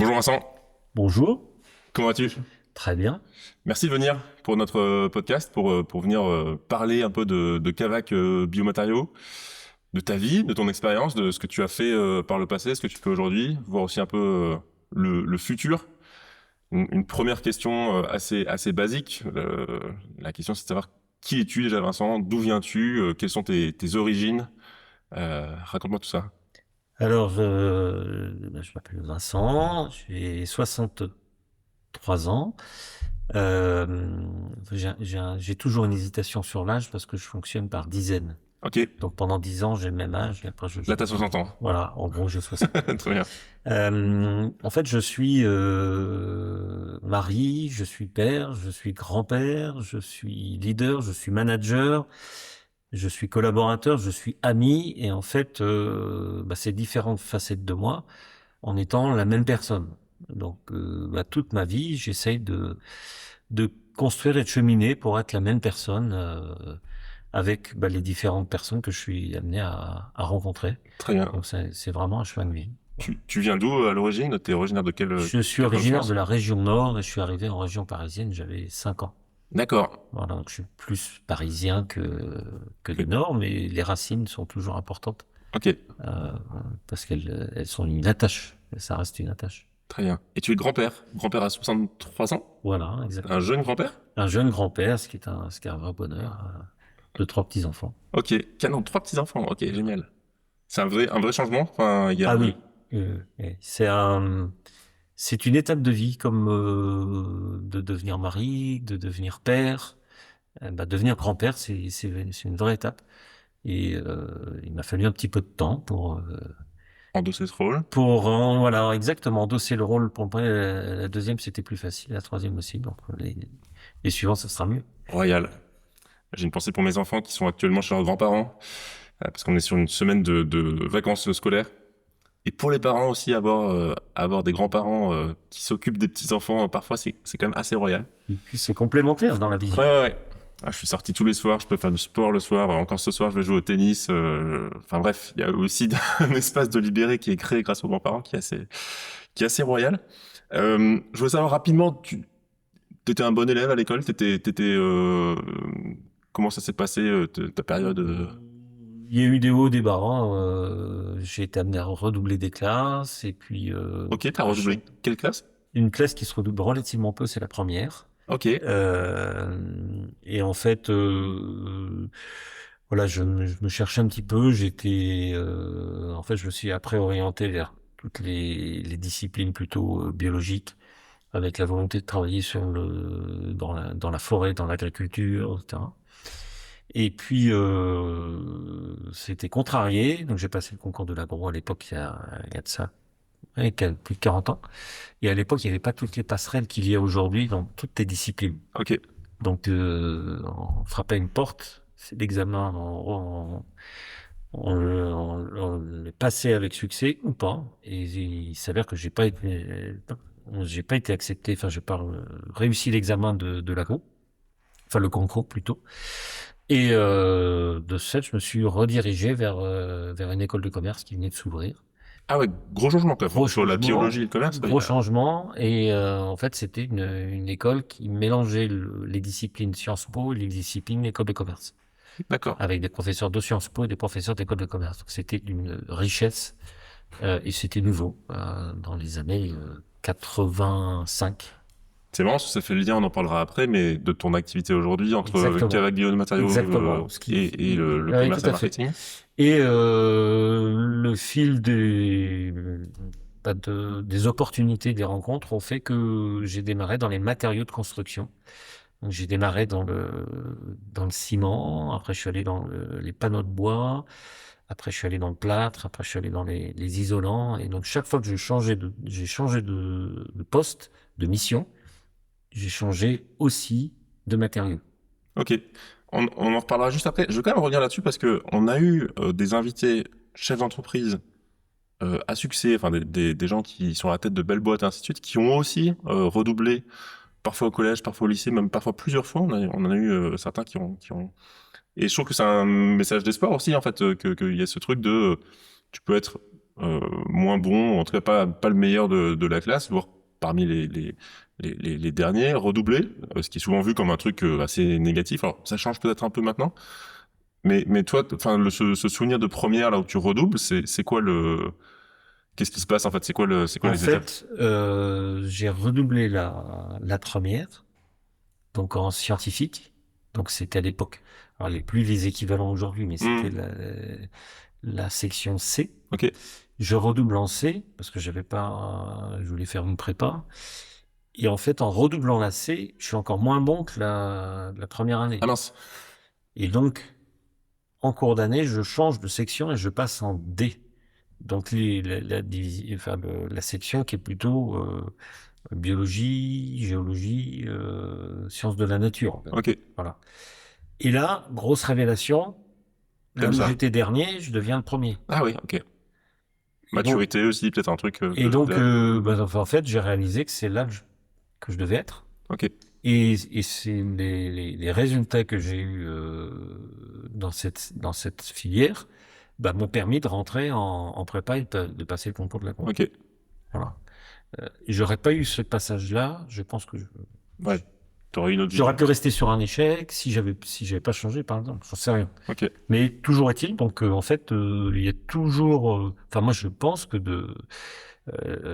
Bonjour Vincent, Bonjour, comment vas-tu? très bien. Merci de venir pour notre podcast, pour venir parler un peu de Cavac Biomatériaux, de ta vie, de ton expérience, de ce que tu as fait par le passé, ce que tu fais aujourd'hui, voir aussi un peu le futur. Une première question assez basique. La question c'est de savoir qui es-tu déjà Vincent, d'où viens-tu, quelles sont tes origines. Raconte-moi tout ça. Je m'appelle Vincent, j'ai 63 ans. Euh, j'ai toujours une hésitation sur l'âge parce que je fonctionne par dizaines. Ok, Donc pendant 10 ans, j'ai le même âge et après je là change. t'as 60 ans. Voilà, en gros, j'ai 60. Très bien. En fait, je suis mari, je suis père, je suis grand-père, je suis leader, je suis manager. Je suis collaborateur, je suis ami, et en fait, c'est différentes facettes de moi en étant la même personne. Donc, toute ma vie, j'essaye de construire et de cheminer pour être la même personne avec les différentes personnes que je suis amené à rencontrer. Très bien. Donc, c'est vraiment un chemin de vie. Voilà. Tu viens d'où à l'origine? T'es originaire de Je suis quelle part de originaire de France? la région Nord et je suis arrivé en région parisienne, j'avais 5 ans. D'accord. Voilà, donc je suis plus parisien que du Ok. Nord, mais les racines sont toujours importantes. Ok. euh, Parce qu'elles sont une attache. Ça reste une attache. Très bien. Et tu es grand-père. Grand-père à 63 ans? Voilà, Un exactement. jeune grand-père? Un jeune grand-père, ce qui est un vrai bonheur, de trois petits-enfants. Ok. Canon, trois petits-enfants. Ok, génial. C'est un vrai changement. Enfin, il y a... Ah oui, c'est une étape de vie comme de devenir mari, de devenir père. Devenir grand-père, c'est une vraie étape. Et il m'a fallu un petit peu de temps endosser ce rôle. voilà, exactement, endosser le rôle. Pour moi, la deuxième, c'était plus facile, la troisième aussi. Donc, les suivants, ça sera mieux. Royal. J'ai une pensée pour mes enfants qui sont actuellement chez leurs grands-parents, parce qu'on est sur une semaine de vacances scolaires. Et pour les parents aussi, avoir des grands-parents qui s'occupent des petits-enfants, parfois, c'est quand même assez royal. Et puis, c'est complémentaire dans la vie. Ouais. Ah, je suis sorti tous les soirs, je peux faire du sport le soir. Encore ce soir, je vais jouer au tennis. Enfin bref, il y a aussi un espace de libéré qui est créé grâce aux grands-parents qui est assez royal. Je voulais savoir rapidement, tu étais un bon élève à l'école, comment ça s'est passé ta période Il y a eu des hauts, des bas. Hein. J'ai été amené à redoubler des classes. Et puis, Ok, t'as redoublé quelle classe? une classe qui se redouble relativement peu, c'est la première. Ok, Et en fait, voilà, je me cherchais un petit peu. En fait, je me suis après orienté vers toutes les disciplines plutôt biologiques, avec la volonté de travailler dans la forêt, dans l'agriculture, etc. Et puis, c'était contrarié. Donc, j'ai passé le concours de l'agro à l'époque, il y a de ça, ouais, plus de 40 ans. Et à l'époque, il n'y avait pas toutes les passerelles qu'il y a aujourd'hui dans toutes les disciplines. ok, Donc, on frappait à une porte, c'est l'examen, on le passait avec succès ou pas. Et il s'avère que j'ai pas été accepté, enfin, j'ai pas réussi l'examen de l'agro, enfin, le concours plutôt. Et de ce fait, je me suis redirigé vers une école de commerce qui venait de s'ouvrir. ah ouais, gros changement quand même. Gros Sur la biologie changement, et le commerce, gros changement. Et en fait, c'était une école qui mélangeait les disciplines Sciences Po et les disciplines école de commerce, d'accord. avec des professeurs de Sciences Po et des professeurs d'école de commerce. Donc, c'était d'une richesse et c'était nouveau dans les années 85. C'est marrant, ça fait le lien, on en parlera après, mais de ton activité aujourd'hui entre Exactement. Cavac Biomatériaux Exactement. et le Oui, tout commerce et le à fait. marketing. Et le fil des opportunités, des rencontres ont fait que j'ai démarré dans les matériaux de construction. Donc, j'ai démarré dans le ciment, après je suis allé dans les panneaux de bois, après je suis allé dans le plâtre, après je suis allé dans les isolants. Et donc chaque fois que j'ai changé de poste, de mission, j'ai changé aussi de matériaux. Ok, on en reparlera juste après. Je veux quand même revenir là-dessus parce que on a eu des invités chefs d'entreprise à succès, enfin des gens qui sont à la tête de belles boîtes et ainsi de suite, qui ont aussi redoublé, parfois au collège, parfois au lycée, même parfois plusieurs fois. On en a eu certains qui ont. Et je trouve que c'est un message d'espoir aussi en fait qu'il y a ce truc de tu peux être moins bon, en tout cas pas le meilleur de la classe, voire parmi les derniers, redoubler, ce qui est souvent vu comme un truc assez négatif. Alors ça change peut-être un peu maintenant, mais toi, enfin ce souvenir de première là où tu redoubles, c'est quoi qu'est-ce qui se passe en fait? C'est quoi En les étapes? fait, j'ai redoublé la première, donc en scientifique. Donc c'était à l'époque, alors plus les équivalents aujourd'hui, mais c'était Hmm, la section C. ok. Je redouble en C parce que j'avais pas, je voulais faire une prépa. Et en fait, en redoublant la C, je suis encore moins bon que la première Ah année. mince. Et donc, en cours d'année, je change de section et je passe en D. Donc enfin, la section qui est plutôt biologie, géologie, sciences de la nature, en fait. Ok. Voilà. Et là, grosse révélation, là T'aimes où ça? j'étais dernier, je deviens le premier. Ah oui, ok. Et donc, Maturité aussi, peut-être un truc et donc, bah, enfin, en fait, j'ai réalisé que c'est là que je devais être. ok. Et c'est les résultats que j'ai eus dans cette filière bah, m'ont permis de rentrer en prépa et de passer le concours de la compta. Ok. Voilà. Et j'aurais pas eu ce passage-là, je pense que Ouais. T'aurais une autre vie. j'aurais pu rester sur un échec si j'avais pas changé, par exemple. J'en sais rien. Ok. Mais toujours est-il, donc en fait, il y a toujours. Enfin, moi, je pense que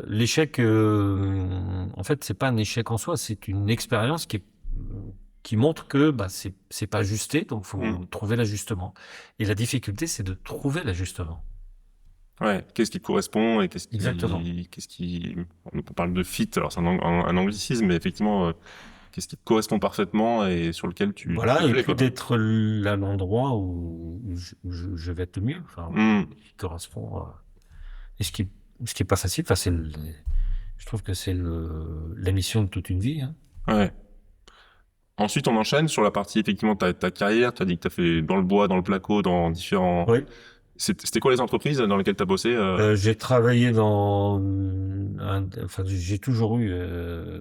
l'échec, en fait, c'est pas un échec en soi, c'est une expérience qui montre que bah, c'est pas ajusté, donc Hmm. faut trouver l'ajustement. Et la difficulté, c'est de trouver l'ajustement. Ouais, qu'est-ce qui te correspond et Exactement. on parle de fit, alors c'est un anglicisme, mais effectivement, qu'est-ce qui te correspond parfaitement et sur lequel tu te Voilà, et plais, puis quoi. d'être là à l'endroit où je vais être le mieux, enfin, Hmm, qui correspond et ce qui est pas facile, enfin, je trouve que c'est la mission de toute une vie, hein. ouais. Ensuite, on enchaîne sur la partie, effectivement, ta carrière. Tu as dit que tu as fait dans le bois, dans le placo, dans différents... Oui. C'était quoi les entreprises dans lesquelles tu as bossé J'ai travaillé enfin, j'ai toujours eu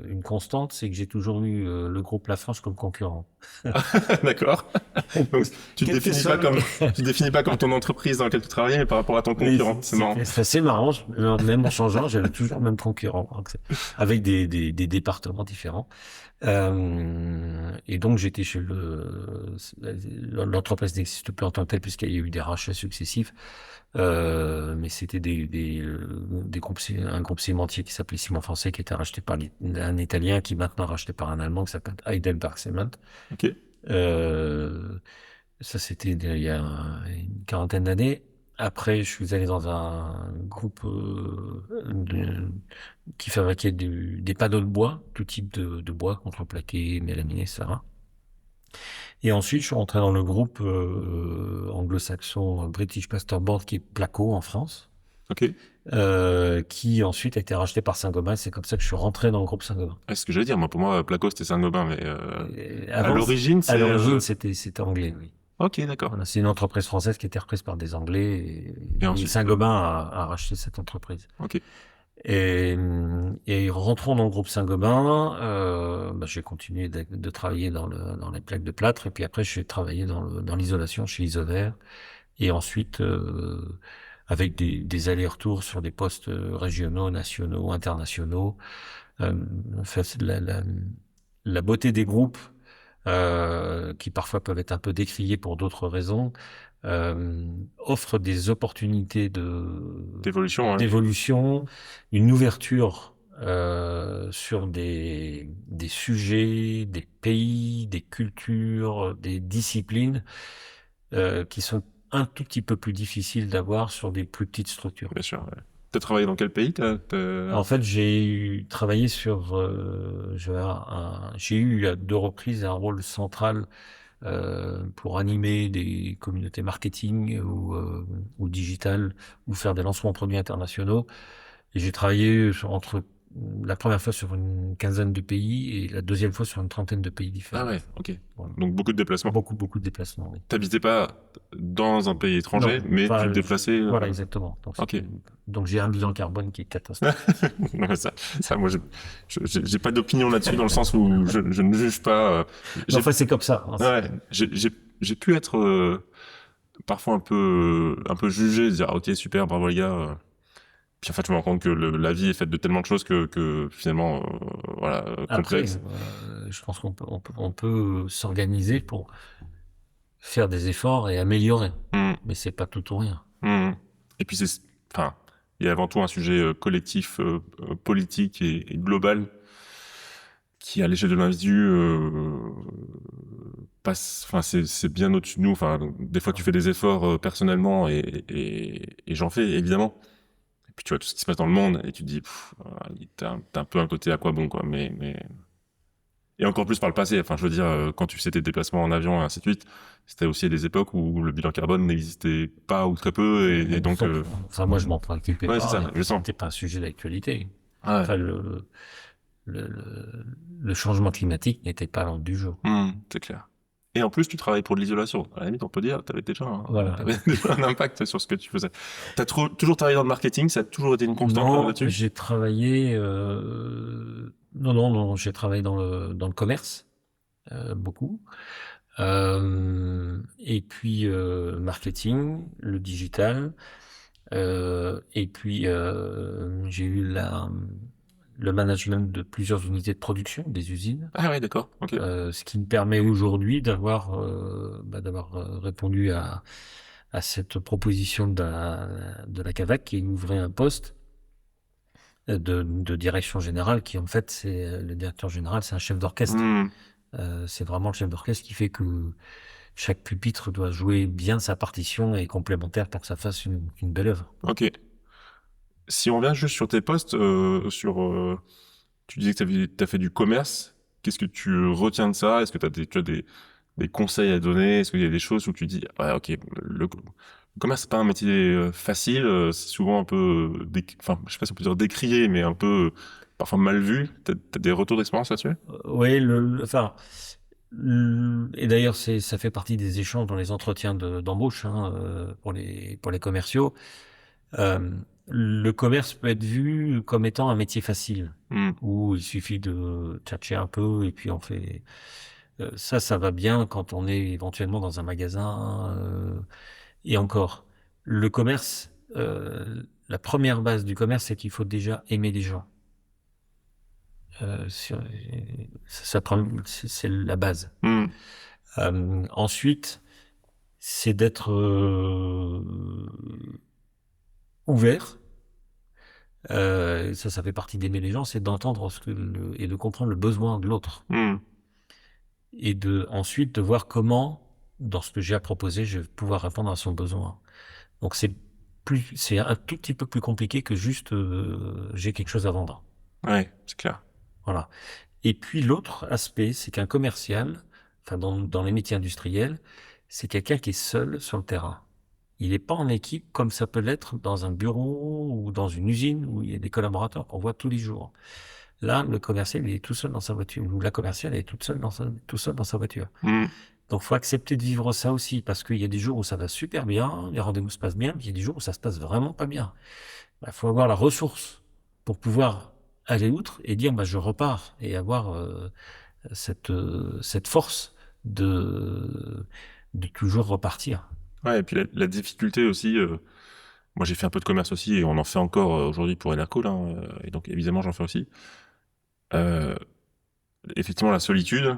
une constante, c'est que j'ai toujours eu le groupe La France comme concurrent. D'accord. Donc, Quel que soit le... tu te définis pas comme ton entreprise dans laquelle tu travaillais, mais par rapport à ton Oui, concurrent. C'est marrant. c'est assez marrant. Même en changeant, j'avais toujours le même concurrent, donc avec des départements différents. Et donc j'étais chez l'entreprise n'existe plus en tant que telle puisqu'il y a eu des rachats successifs. Mais c'était des groupes, un groupe cimentier qui s'appelait Ciment Français, qui était racheté par un Italien, qui est maintenant racheté par un Allemand qui s'appelle Heidelberg Cement. Ok. Euh, Ça, c'était il y a une quarantaine d'années. Après, je suis allé dans un groupe qui fabriquait des panneaux de bois, tout type de bois, contreplaqué, mélaminé, etc. Et ensuite, je suis rentré dans le groupe anglo-saxon British Plasterboard, qui est Placo en France, Ok. qui ensuite a été racheté par Saint-Gobain. C'est comme ça que je suis rentré dans le groupe Saint-Gobain. C'est ce que j'allais dire. Moi, pour moi, Placo, c'était Saint-Gobain, mais Et à avant, l'origine, à c'est... l'origine, c'était anglais, oui. Ok, d'accord. Voilà, c'est une entreprise française qui a été reprise par des Anglais Et et ensuite... Saint-Gobain a racheté cette entreprise. ok. Et rentrant dans le groupe Saint-Gobain, bah, j'ai continué de travailler dans les plaques de plâtre et puis après j'ai travaillé dans l'isolation chez Isover et ensuite avec des allers-retours sur des postes régionaux, nationaux, internationaux. En fait, la beauté des groupes qui parfois peuvent être un peu décriés pour d'autres raisons, offre des opportunités D'évolution, ouais. d'évolution, une ouverture sur des sujets, des pays, des cultures, des disciplines qui sont un tout petit peu plus difficiles d'avoir sur des plus petites structures. Bien sûr, ouais. T'as travaillé dans quel pays? En fait, j'ai travaillé sur, j'ai eu à 2 reprises un rôle central pour animer des communautés marketing ou digital ou faire des lancements de produits internationaux. Et j'ai travaillé la première fois sur une quinzaine de pays et la deuxième fois sur une trentaine de pays Ah différents. ouais, ok. Voilà. Donc beaucoup de déplacements. Beaucoup, beaucoup de déplacements, oui. T'habitais pas dans un pays étranger, Non, mais tu enfin, te déplaçais. voilà, exactement. Ok. Donc j'ai un bilan carbone qui est catastrophique. Non, mais moi, j'ai pas d'opinion là-dessus dans le sens où je ne juge pas. Mais enfin, c'est comme ça, hein. Ouais, j'ai pu être parfois un peu jugé, dire ah, ok super, bravo les gars. Puis en fait, je me rends compte que la vie est faite de tellement de choses que finalement, voilà, Après, complexe. je pense on peut s'organiser pour faire des efforts et améliorer. Mm, Mais c'est pas tout ou rien. mm. Et puis enfin, il y a avant tout un sujet collectif, politique et global qui, à l'échelle de l'individu, enfin, c'est bien au-dessus de nous. Enfin, des fois, tu fais des efforts personnellement et j'en fais évidemment. Et puis tu vois tout ce qui se passe dans le monde et tu te dis, t'as un peu un côté à quoi bon quoi. Mais et encore plus par le passé. Enfin, je veux dire, quand tu faisais tes déplacements en avion et ainsi de suite, c'était aussi des époques où le bilan carbone n'existait pas ou très peu et donc, Enfin, moi, je m'en préoccupais ouais, c'est pas, ça. et Je puis sens. c'était pas un sujet d'actualité. Ouais. Enfin, le, le, le changement climatique n'était pas à l'ordre du jour. C'est clair. Et en plus, tu travailles pour de l'isolation. À la limite, on peut dire, Voilà. t'avais déjà un impact sur ce que tu faisais. Toujours travaillé dans le marketing, ça a toujours été une constante Non, là-dessus? j'ai travaillé, non, j'ai travaillé dans le commerce, beaucoup. Et puis, marketing, le digital. Et puis, j'ai eu le management de plusieurs unités de production, des usines, Ah ouais, d'accord. Ok. ce qui me permet aujourd'hui d'avoir répondu à cette proposition de la CAVAC qui ouvrait un poste de direction générale qui, en fait, c'est le directeur général, c'est un chef d'orchestre. Hmm, C'est vraiment le chef d'orchestre qui fait que chaque pupitre doit jouer bien sa partition et est complémentaire pour que ça fasse une belle œuvre. ok. Si on vient juste sur tes postes, tu disais que t'as fait du commerce. Qu'est-ce que tu retiens de ça? Est-ce que tu as des conseils à donner? Est-ce qu'il y a des choses où tu dis, ouais, ok, le commerce, c'est pas un métier facile, c'est souvent un peu, enfin, je sais pas si on peut dire décrié, mais un peu, parfois mal vu. T'as des retours d'expérience là-dessus? Oui, enfin, et d'ailleurs, ça fait partie des échanges dans les entretiens d'embauche, hein, pour les commerciaux. Euh, le commerce peut être vu comme étant un métier facile, Hmm, où il suffit de tchatcher un peu et puis on fait. Ça va bien quand on est éventuellement dans un magasin. Et encore, le commerce, la première base du commerce, c'est qu'il faut déjà aimer les gens. C'est la base. hmm, Ensuite, c'est d'être ouvert. Ça fait partie d'aimer les gens, c'est d'entendre et de comprendre le besoin de l'autre. hmm. Et ensuite de voir comment, dans ce que j'ai à proposer, je vais pouvoir répondre à son besoin. Donc c'est un tout petit peu plus compliqué que juste j'ai quelque chose à vendre. Ouais, c'est clair. Voilà. Et puis l'autre aspect, c'est qu'un commercial, enfin dans les métiers industriels, c'est quelqu'un qui est seul sur le terrain. Il n'est pas en équipe comme ça peut l'être dans un bureau ou dans une usine où il y a des collaborateurs qu'on voit tous les jours. Là, le commercial, il est tout seul dans sa voiture, ou la commerciale, elle est tout seul dans sa voiture. Hmm, Donc, faut accepter de vivre ça aussi, parce qu'il y a des jours où ça va super bien, les rendez-vous se passent bien, puis il y a des jours où ça se passe vraiment pas bien. Il faut avoir la ressource pour pouvoir aller outre et dire, je repars, et avoir cette force de toujours repartir. ouais, et puis la difficulté aussi, moi j'ai fait un peu de commerce aussi et on en fait encore aujourd'hui pour Enercool, hein, et donc évidemment j'en fais aussi. Euh, Effectivement, la solitude,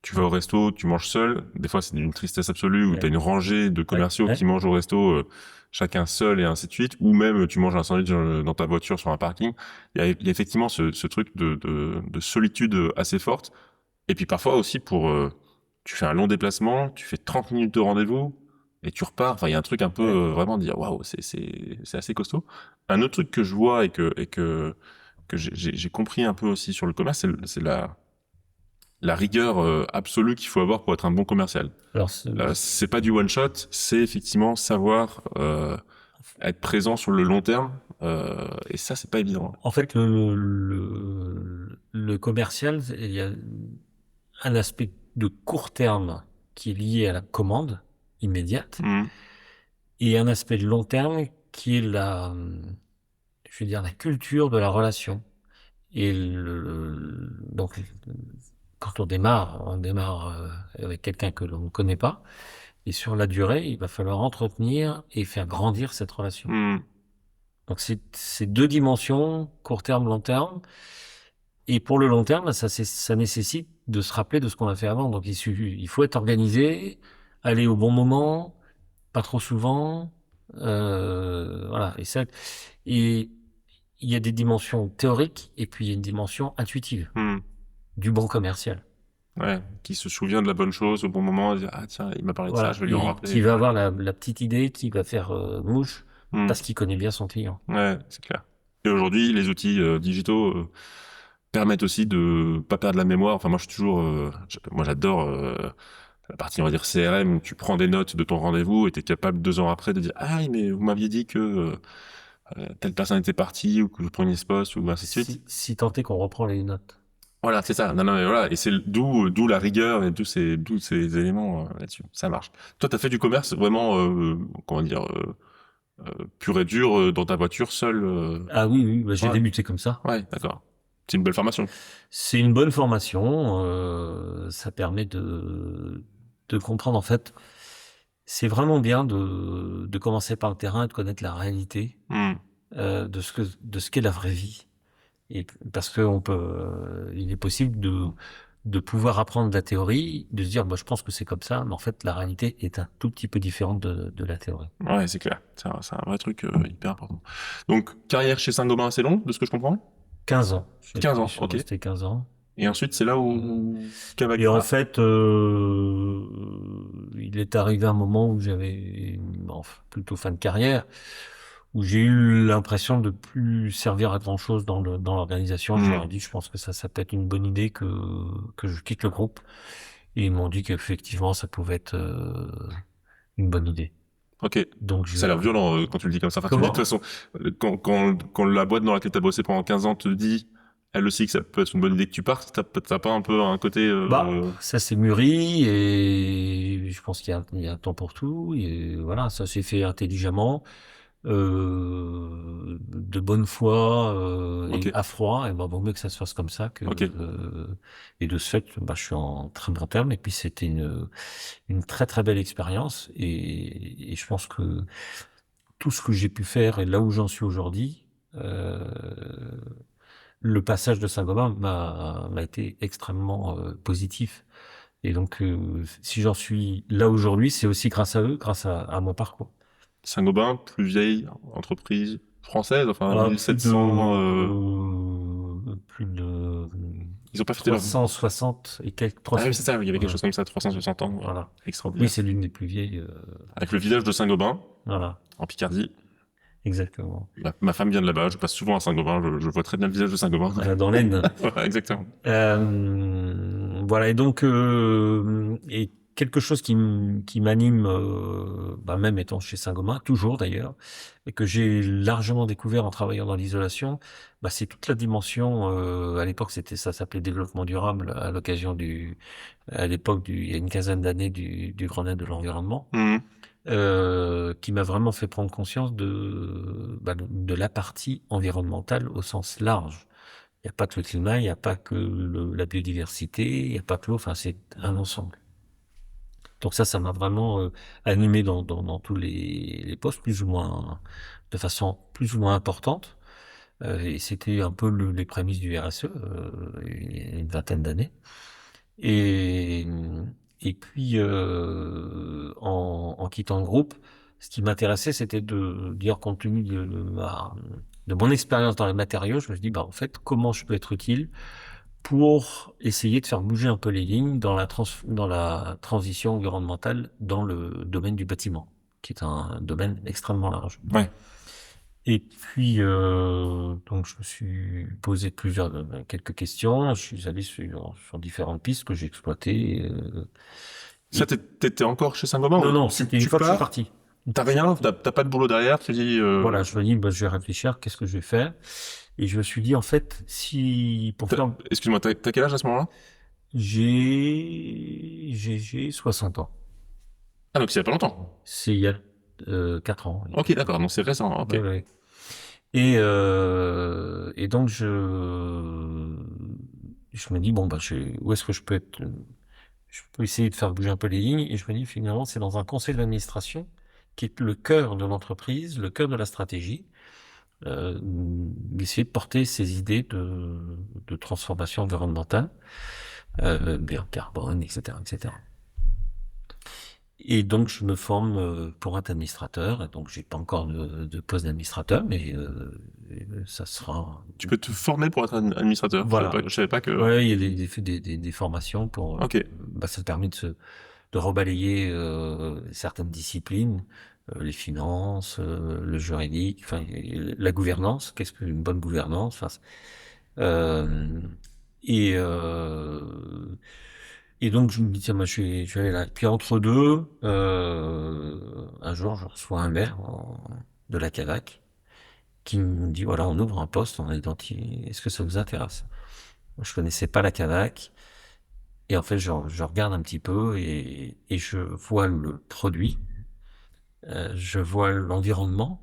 tu vas au resto, tu manges seul. Des fois, c'est d'une tristesse absolue où tu as Ouais. une rangée de Ouais. commerciaux qui Ouais. mangent au resto, chacun seul et ainsi de suite. Ou même, tu manges un sandwich dans ta voiture sur un parking. Il y a effectivement ce truc de solitude assez forte. Et puis parfois aussi tu fais un long déplacement, tu fais 30 minutes de rendez-vous et tu repars. Enfin, il y a un truc un peu Ouais. vraiment de dire waouh, c'est assez costaud. Un autre truc que je vois que j'ai compris un peu aussi sur le commerce, c'est la rigueur absolue qu'il faut avoir pour être un bon commercial. Alors, C'est pas du one shot, c'est effectivement savoir être présent sur le long terme. Et ça, c'est pas évident. en fait, le commercial, il y a un aspect de court terme qui est lié à la commande immédiate Mhm. et un aspect de long terme qui est je veux dire, la culture de la relation. Et donc, quand on démarre avec quelqu'un que l'on ne connaît pas. Et sur la durée, il va falloir entretenir et faire grandir cette relation. Mhm. Donc c'est deux dimensions, court terme, long terme. Et pour le long terme, ça nécessite de se rappeler de ce qu'on a fait avant. Donc il faut être organisé, aller au bon moment, pas trop souvent. Voilà. Et il y a des dimensions théoriques et puis il y a une dimension intuitive Hmm. du bon commercial. Ouais, qui se souvient de la bonne chose au bon moment, et dire, ah tiens, il m'a parlé de ça, je Voilà. vais lui en Et qui rappeler. va avoir la petite idée qui va faire mouche Hmm. parce qu'il connaît bien son client. Ouais, c'est clair. Et aujourd'hui, les outils digitaux permettent aussi de pas perdre la mémoire. Enfin, moi, je suis toujours, moi, j'adore la partie, on va dire, CRM, où tu prends des notes de ton rendez-vous et tu es capable 2 ans après de dire, ah oui, mais vous m'aviez dit que telle personne était partie ou que vous preniez ce poste ou ainsi de suite. Si tant est qu'on reprend les notes. Voilà, c'est ça. Non, non, mais voilà. Et c'est d'où la rigueur et d'où ces éléments là-dessus. Ça marche. Toi, t'as fait du commerce vraiment, comment dire, pur et dur dans ta voiture seul. Ah oui, oui, bah, j'ai Ouais, débuté comme ça. ouais, d'accord. C'est une belle formation. C'est une bonne formation. Ça permet de comprendre en fait. C'est vraiment bien de commencer par le terrain et de connaître la réalité Hmm. de ce qu'est la vraie vie. Et parce que il est possible de pouvoir apprendre de la théorie, de se dire, bah, je pense que c'est comme ça, mais en fait, la réalité est un tout petit peu différente de la théorie. Ouais, c'est clair. C'est un vrai truc hyper important. Donc, carrière chez Saint-Gobain assez longue, de ce que je comprends? 15 ans. 15 ans, Je suis ok. resté 15 ans. Et ensuite, c'est là où Cavac. Et en Ah, fait, il est arrivé un moment où j'avais, enfin, plutôt fin de carrière, où j'ai eu l'impression de plus servir à grand chose dans l'organisation. Je leur ai hmm. dit, je pense que ça peut être une bonne idée que je quitte le groupe. Et ils m'ont dit qu'effectivement, ça pouvait être une bonne idée. Ok. Donc Ça a l'air violent quand tu le dis comme ça. Enfin, tu me dis de toute comment? façon, quand la boîte dans laquelle t'as bossé pendant 15 ans te dit, elle aussi, que ça peut être une bonne idée que tu partes, t'as pas un peu un côté... Bah, ça s'est mûri et je pense qu'il y a un temps pour tout. Et voilà, ça s'est fait intelligemment. De bonne foi Ok, et à froid, et ben vaut mieux que ça se fasse comme ça que ok. et de ce fait, bah, je suis en très bon terme et puis c'était une très très belle expérience et je pense que tout ce que j'ai pu faire et là où j'en suis aujourd'hui, le passage de Saint-Gobain m'a été extrêmement positif et donc si j'en suis là aujourd'hui, c'est aussi grâce à eux, grâce à mon parcours. Saint-Gobain, plus vieille entreprise française, enfin Ah, 1700... plus de ils ont pas fêté leur... 360 et quelques, Ah 300, oui, c'est ça, il y avait quelque voilà, chose comme ça, 360 ans. voilà. Donc oui, Extraordinaire. c'est l'une des plus vieilles, Avec le village de Saint-Gobain, voilà, en Picardie. exactement. Ma femme vient de là-bas, je passe souvent à Saint-Gobain, je vois très bien le village de Saint-Gobain. Dans l'Aisne. Ouais, exactement. Voilà, et donc, et quelque chose qui m'anime, bah, même étant chez Saint-Gobain, toujours d'ailleurs, et que j'ai largement découvert en travaillant dans l'isolation, bah, c'est toute la dimension, à l'époque, ça s'appelait développement durable, à l'occasion il y a une quinzaine d'années du Grenelle de l'environnement, Mhm. qui m'a vraiment fait prendre conscience de la partie environnementale au sens large. Il n'y a pas que le climat, il n'y a pas que la biodiversité, il n'y a pas que l'eau, enfin c'est un ensemble. Donc ça m'a vraiment animé dans tous les postes, plus ou moins, de façon plus ou moins importante. Et c'était un peu les prémices du RSE, il y a une vingtaine d'années. Et, et puis, en quittant le groupe, ce qui m'intéressait, c'était de dire, compte tenu de mon expérience dans les matériaux, je me suis dit, bah, en fait, comment je peux être utile pour essayer de faire bouger un peu les lignes dans la transition environnementale dans le domaine du bâtiment, qui est un domaine extrêmement large. Ouais. Et puis, donc, je me suis posé quelques questions. Je suis allé sur différentes pistes que j'ai exploitées. Ça, Et- t'étais encore chez Saint-Gobain? non, non, Tu, c'était une tu fois que je suis pars, parti. t'as rien, t'as pas de boulot derrière, tu dis... Voilà, je me dis, bah, je vais réfléchir, qu'est-ce que je vais faire? Et je me suis dit, en fait, si, pour faire, excuse-moi, t'as quel âge à ce moment-là? j'ai 60 ans. Ah, donc c'est il y a pas longtemps. C'est il y a 4 ans. Ok, d'accord, donc c'est récent, ok. Ouais, ouais. Et donc je me dis bon bah où est-ce que je peux être je peux essayer de faire bouger un peu les lignes et je me dis finalement c'est dans un conseil d'administration qui est le cœur de l'entreprise, le cœur de la stratégie essayer de porter ces idées de transformation environnementale, bien carbone, etc., etc. Et donc, je me forme pour être administrateur. Et donc, j'ai pas encore de poste d'administrateur, mais ça sera. Tu peux te former pour être administrateur. Voilà. Je savais pas que. Ouais, il y a des formations pour. Ok. Bah, ça te permet de rebalayer certaines disciplines, les finances, le juridique, enfin la gouvernance. Qu'est-ce qu'une bonne gouvernance? Enfin, euh, et euh, et donc je me dis tiens moi je vais aller là. Puis entre deux, un jour je reçois un maire de la Cavac qui me dit voilà on ouvre un poste, on a identifié. Est-ce que ça vous intéresse? Moi, je connaissais pas la Cavac. Et en fait, je regarde un petit peu et je vois le produit, je vois l'environnement.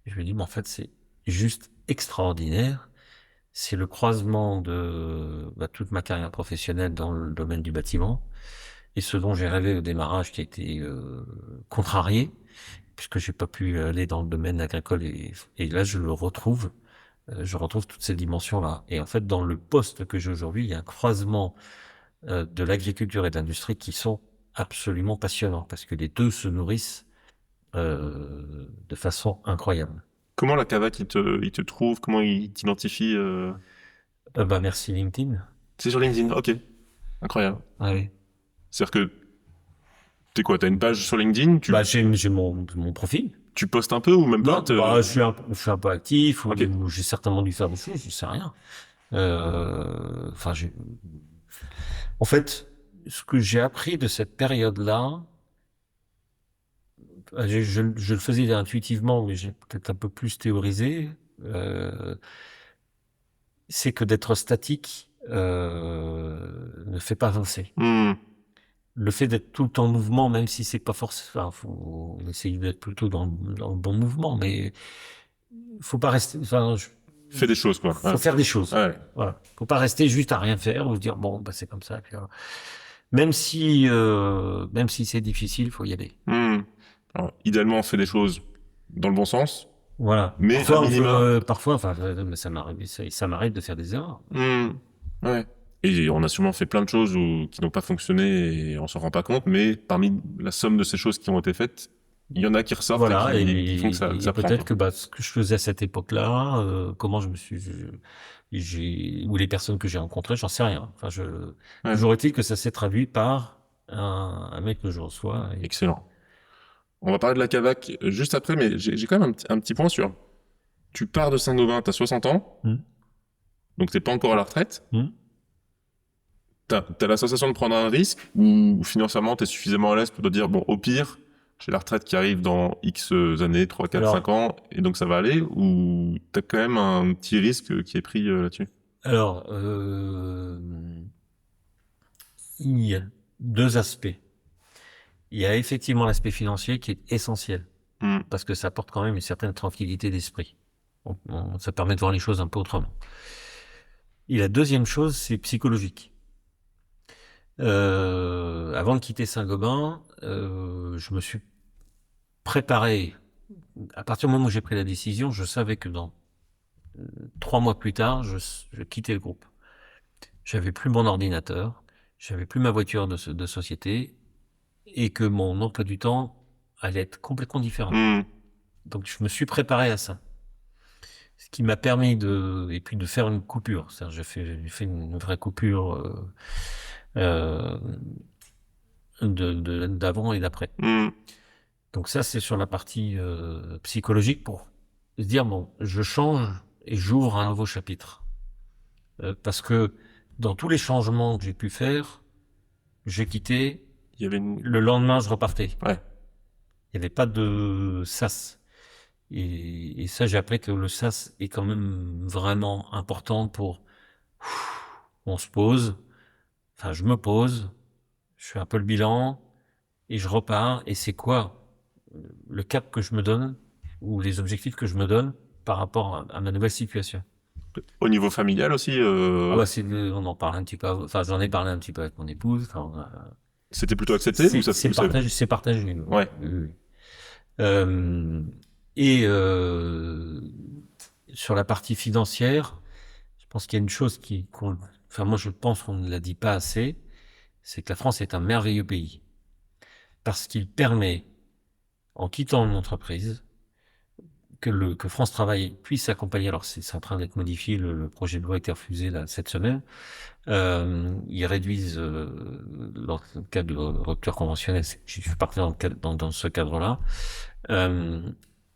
Et je me dis, mais en fait, c'est juste extraordinaire. C'est le croisement de toute ma carrière professionnelle dans le domaine du bâtiment et ce dont j'ai rêvé au démarrage qui a été contrarié, puisque j'ai pas pu aller dans le domaine agricole et là, je le retrouve. Je retrouve toutes ces dimensions-là. Et en fait, dans le poste que j'ai aujourd'hui, il y a un croisement de l'agriculture et de l'industrie qui sont absolument passionnants parce que les deux se nourrissent de façon incroyable. Comment la Cavac, il te trouve? Comment il t'identifie Bah merci LinkedIn. C'est sur LinkedIn. Ok. Incroyable. Ah oui. C'est-à-dire que t'es quoi? T'as une page sur LinkedIn? Bah j'ai mon profil. Tu postes un peu ou même Non, pas? bah je suis un peu actif Ok. ou j'ai certainement dû faire des choses, je sais rien. Enfin en fait, ce que j'ai appris de cette période-là, je le faisais intuitivement, mais j'ai peut-être un peu plus théorisé. Euh, c'est que d'être statique ne fait pas avancer. Hmm. Le fait d'être tout le temps en mouvement, même si c'est pas forcément, enfin, faut essayer d'être plutôt dans le bon mouvement, mais faut pas rester, enfin, Fais des choses, quoi. faut Ouais. faire des choses. Ouais. Voilà. Faut pas rester juste à rien faire ou se dire bon, bah, c'est comme ça. Puis, voilà. Même si c'est difficile, faut y aller. Hmm. Alors, idéalement, fais des choses dans le bon sens, Voilà. mais à minima. Parfois, enfin, ça m'arrive de faire des erreurs. Hmm. Ouais. Et on a sûrement fait plein de choses qui n'ont pas fonctionné et on s'en rend pas compte, mais parmi la somme de ces choses qui ont été faites, il y en a qui ressortent et Voilà, qui font que et ça prend, peut-être quoi. que bah, ce que je faisais à cette époque-là, comment ou les personnes que j'ai rencontrées, j'en sais rien. Enfin, Ouais. toujours est-il que ça s'est traduit par un mec que je reçois. Excellent. On va parler de la Cavac juste après, mais j'ai quand même un petit point sur. Tu pars de Saint-Gobain, t'as 60 ans, Hmm. donc t'es pas encore à la retraite. Hmm. T'as la sensation de prendre un risque ou financièrement t'es suffisamment à l'aise pour te dire, bon, au pire, j'ai la retraite qui arrive dans X années, 3, 4, 5 Alors, ans, et donc ça va aller, ou t'as quand même un petit risque qui est pris là-dessus? alors, il y a deux aspects. Il y a effectivement l'aspect financier qui est essentiel Hmm. parce que ça apporte quand même une certaine tranquillité d'esprit. Ça permet de voir les choses un peu autrement. Et la deuxième chose, c'est psychologique. Avant de quitter Saint-Gobain, je me suis préparé. À partir du moment où j'ai pris la décision, je savais que dans 3 mois plus tard, je quittais le groupe. J'avais plus mon ordinateur, j'avais plus ma voiture de société, et que mon emploi du temps allait être complètement différent. Hmm. Donc je me suis préparé à ça. Ce qui m'a permis et puis de faire une coupure. C'est-à-dire, j'ai fait une vraie coupure euh, d'avant et d'après. Hmm. Donc ça, c'est sur la partie psychologique pour se dire, bon, je change et j'ouvre un nouveau chapitre. Parce que dans tous les changements que j'ai pu faire, j'ai quitté, Il y avait une... le lendemain, je repartais. Ouais. Il n'y avait pas de sas. Et ça, j'ai appris que le sas est quand même vraiment important pour, on se pose, enfin, je me pose, je fais un peu le bilan, et je repars, et c'est quoi le cap que je me donne, ou les objectifs que je me donne par rapport à ma nouvelle situation. Au niveau familial aussi, Ah bah on en parle un petit peu, enfin, j'en ai parlé un petit peu avec mon épouse, enfin, c'était plutôt accepté ou ça... c'est partagé. Oui. Ouais. Oui, oui. Euh, et sur la partie financière, je pense qu'il y a une chose enfin moi je pense qu'on ne la dit pas assez, c'est que la France est un merveilleux pays parce qu'il permet, en quittant une entreprise, que France Travail puisse accompagner. Alors c'est en train d'être modifié, le projet de loi a été refusé là cette semaine. Ils réduisent dans le cadre de rupture conventionnelle, je suis parti dans ce cadre-là,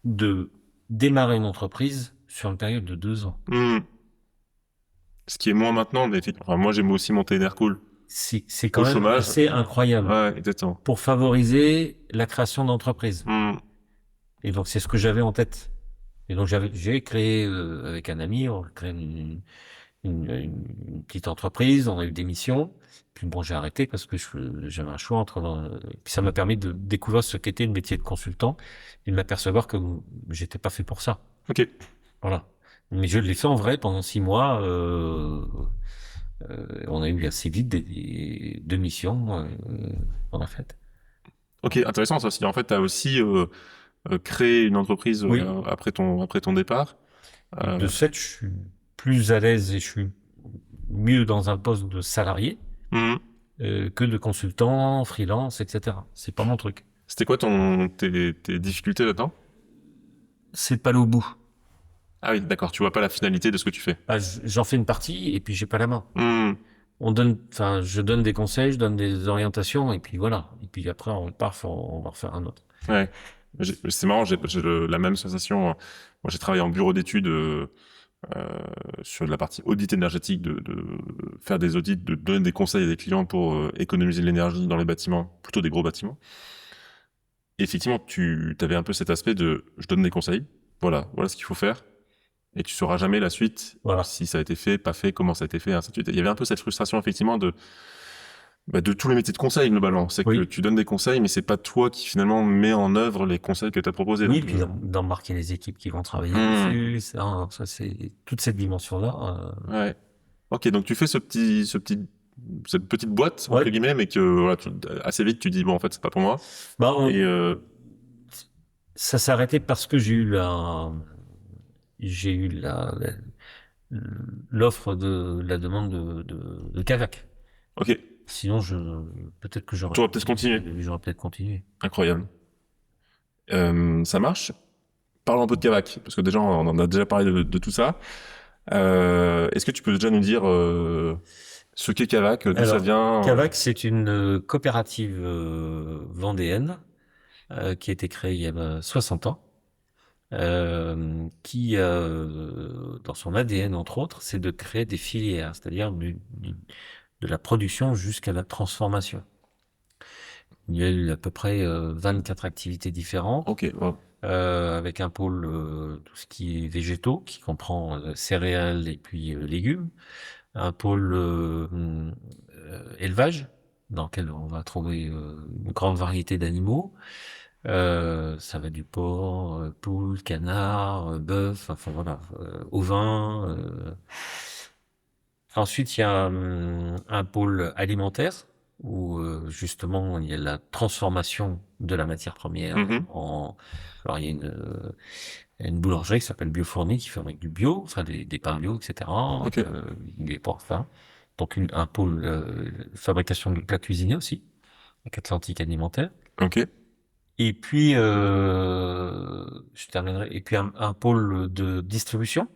de démarrer une entreprise sur une période de 2 ans. Ce qui est moins maintenant, mais enfin, moi, j'aime aussi monter Enercool. C'est Au quand même chômage. assez incroyable Ouais, exactement. pour favoriser la création d'entreprises. Et donc c'est ce que j'avais en tête. Et donc j'ai créé avec un ami, on a créé une petite entreprise, on a eu des missions. Puis bon, j'ai arrêté parce que j'avais un choix puis ça m'a permis de découvrir ce qu'était le métier de consultant et de m'apercevoir que j'étais pas fait pour ça. Ok. Voilà. Mais je l'ai fait en vrai pendant 6 mois. On a eu assez vite deux missions on a fait. Ok, intéressant ça aussi. En fait, tu as aussi créé une entreprise Oui. après ton départ. Et de fait, je suis plus à l'aise et je suis mieux dans un poste de salarié Mhm. que de consultant, freelance, etc. C'est pas mon truc. C'était quoi tes difficultés là-dedans? C'est pas aller au bout. Ah oui, d'accord, tu vois pas la finalité de ce que tu fais. Ah, j'en fais une partie et puis j'ai pas la main. Mhm. Enfin, je donne des conseils, je donne des orientations et puis voilà. Et puis après, on va refaire un autre. Ouais. C'est marrant, j'ai la même sensation. Moi, j'ai travaillé en bureau d'études euh, sur la partie audit énergétique, de faire des audits, de donner des conseils à des clients pour économiser de l'énergie dans les bâtiments, plutôt des gros bâtiments. Et effectivement, tu avais un peu cet aspect de je donne des conseils, voilà ce qu'il faut faire, et tu sauras jamais la suite, Voilà. si ça a été fait, pas fait, comment ça a été fait, ainsi de suite. Il y avait un peu cette frustration effectivement de tous les métiers de conseil globalement. C'est que Oui. tu donnes des conseils, mais c'est pas toi qui finalement mets en œuvre les conseils que tu as proposés. Oui, Donc, puis d'embarquer les équipes qui vont travailler hmm, dessus, ça c'est toute cette dimension-là. ouais. Ok, donc tu fais cette petite boîte entre Ouais. guillemets, mais que voilà, assez vite tu dis bon en fait c'est pas pour moi. Bah, Et ça s'est arrêté parce que j'ai eu l'offre de la demande de Cavac. ok, Sinon, peut-être que tu aurais peut-être continué. j'aurais peut-être continué. Incroyable. Ça marche. Parlons un peu de Kavak, parce que déjà on en a déjà parlé de tout ça. Est-ce que tu peux déjà nous dire ce qu'est Kavak, d'où ça Alors, vient? Cavac, c'est une coopérative vendéenne qui a été créée il y a 60 ans, qui, dans son ADN, entre autres, c'est de créer des filières, c'est-à-dire de la production jusqu'à la transformation. Il y a eu à peu près 24 activités différentes, Ok, wow. avec un pôle tout ce qui est végétaux, qui comprend céréales et puis légumes, un pôle élevage, dans lequel on va trouver une grande variété d'animaux. Ça va du porc, poule, canard, bœuf, enfin voilà, ovin. Ensuite, il y a un pôle alimentaire où justement il y a la transformation de la matière première Mhm. Alors il y a une boulangerie qui s'appelle Biofourni qui fabrique du bio, enfin des pains bio, etc. Ok, Des parfums. Donc un pôle fabrication de plats cuisinés aussi, avec Atlantique Alimentaire. ok, Et puis je terminerai. Et puis un pôle de distribution,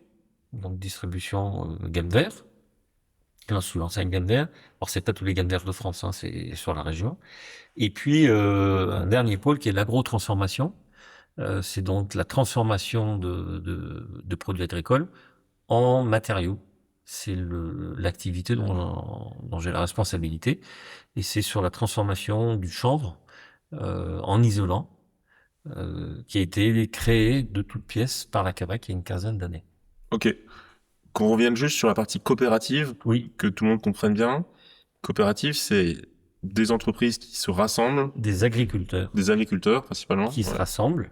donc distribution gamme vert. Sous l'enseigne gamme vert. Alors c'est pas tous les gammes verts de France, hein, c'est sur la région. Et puis un dernier pôle qui est l'agro-transformation. C'est donc la transformation de produits agricoles en matériaux. C'est l'activité dont j'ai la responsabilité. Et c'est sur la transformation du chanvre en isolant, qui a été créé de toutes pièces par la Cavac il y a une quinzaine d'années. ok. Qu'on revienne juste sur la partie coopérative, Oui, que tout le monde comprenne bien. Coopérative, c'est des entreprises qui se rassemblent, des agriculteurs des agriculteurs principalement. qui se Ouais. rassemblent,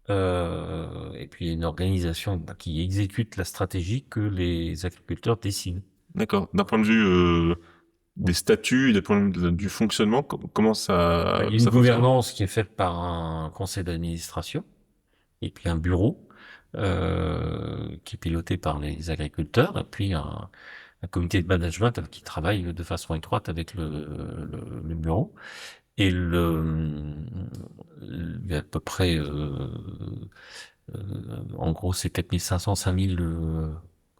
et puis une organisation qui exécute la stratégie que les agriculteurs décident. D'accord. D'un point de vue des statuts, des points du fonctionnement, comment Il y a une ça fonctionne? gouvernance qui est faite par un conseil d'administration et puis un bureau. qui est piloté par les agriculteurs, et puis un comité de management qui travaille de façon étroite avec le bureau. Et il y a à peu près, en gros, c'est 4500, 5000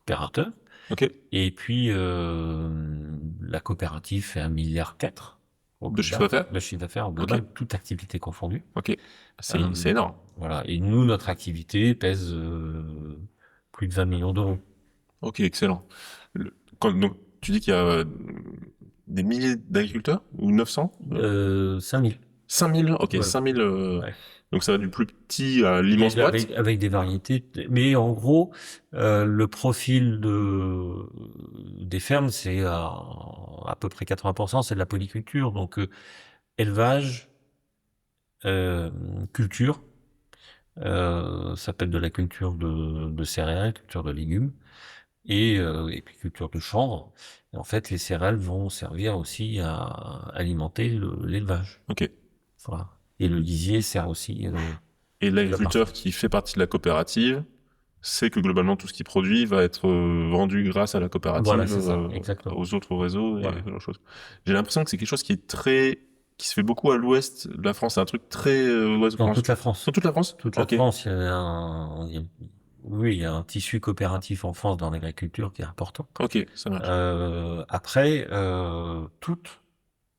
opérateurs. Ok. Et puis, la coopérative fait 1,4 milliard au De chiffre global, d'affaires? de chiffre d'affaires au Ok. global, toute activité confondue. Ok. C'est énorme. Voilà. Et nous, notre activité pèse plus de 20 millions d'euros. Ok, excellent. Donc, tu dis qu'il y a des milliers d'agriculteurs ou 900? 5000. 5000? Ok, Ouais. 5000. Ouais. Donc ça va du plus petit à Et l'immense boîte. avec des variétés. Mais en gros, le profil des fermes, c'est à peu près 80%, c'est de la polyculture. Donc, élevage, euh, culture, ça peut être de la culture de céréales, culture de légumes, et puis culture de chanvre. Et en fait, les céréales vont servir aussi à alimenter l'élevage. Ok. Voilà. Et le lisier sert aussi Et la partie. l'agriculteur qui fait partie de la coopérative sait que globalement tout ce qu'il produit va être vendu grâce à la Voilà, coopérative c'est ça, exactement. aux autres réseaux et Voilà. ce genre de choses. J'ai l'impression que c'est quelque chose qui se fait beaucoup à l'ouest de la France. C'est un truc très ouest de Dans France. toute la Dans France. toute la France? Toute la Ok. France, oui, il y a un tissu coopératif en France dans l'agriculture qui est important. Ok, ça marche. Après, toutes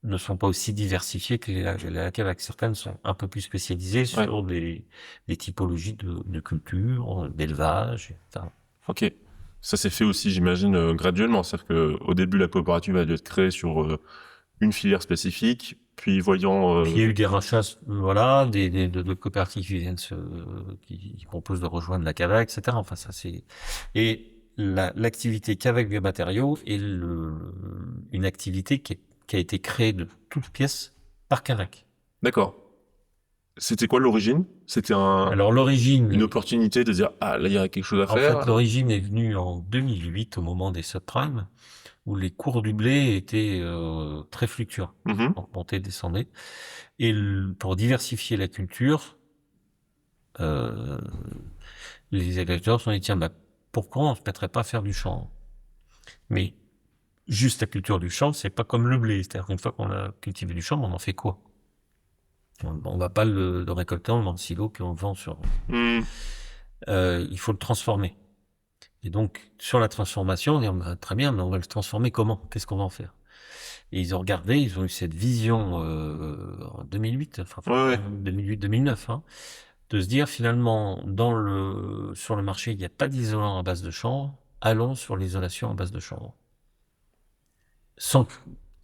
ne sont pas aussi diversifiées que les CAVAC. Certaines sont un peu plus spécialisées Ouais. sur des typologies de culture, d'élevage, etc. Ok. Ça s'est fait aussi, j'imagine, graduellement. C'est-à-dire que au début, la coopérative a dû être créée sur une filière spécifique, puis voyant. Puis il y a eu des rachats, voilà, de coopératives qui viennent qui proposent de rejoindre la CAVAC, etc. Enfin, ça c'est, et l'activité CAVAC Biomatériaux est une activité qui a été créée de toutes pièces par CAVAC. D'accord. C'était quoi l'origine? C'était Alors une l'origine, opportunité de dire, ah, là, il y a quelque chose à en fait, faire. l'origine est venue en 2008 au moment des subprimes, où les cours du blé étaient très fluctuants, Mhm. donc montaient, descendaient. Et pour diversifier la culture, euh, les agriculteurs se sont dit, tiens, bah, pourquoi on se mettrait pas à faire du champ? Mais juste la culture du champ, c'est pas comme le blé. C'est-à-dire qu'une fois qu'on a cultivé du champ, on en fait quoi? On va pas le récolter, on le met dans le silo, puis on le vend sur... Hmm. Il faut le transformer. Et donc, sur la transformation, on dit, bah, très bien, mais on va le transformer comment? Qu'est-ce qu'on va en faire? Et ils ont regardé, ils ont eu cette vision en 2008, enfin Ouais, ouais. 2008-2009, hein, de se dire finalement, sur le marché, il n'y a pas d'isolant à base de chanvre, allons sur l'isolation à base de chanvre. Sans,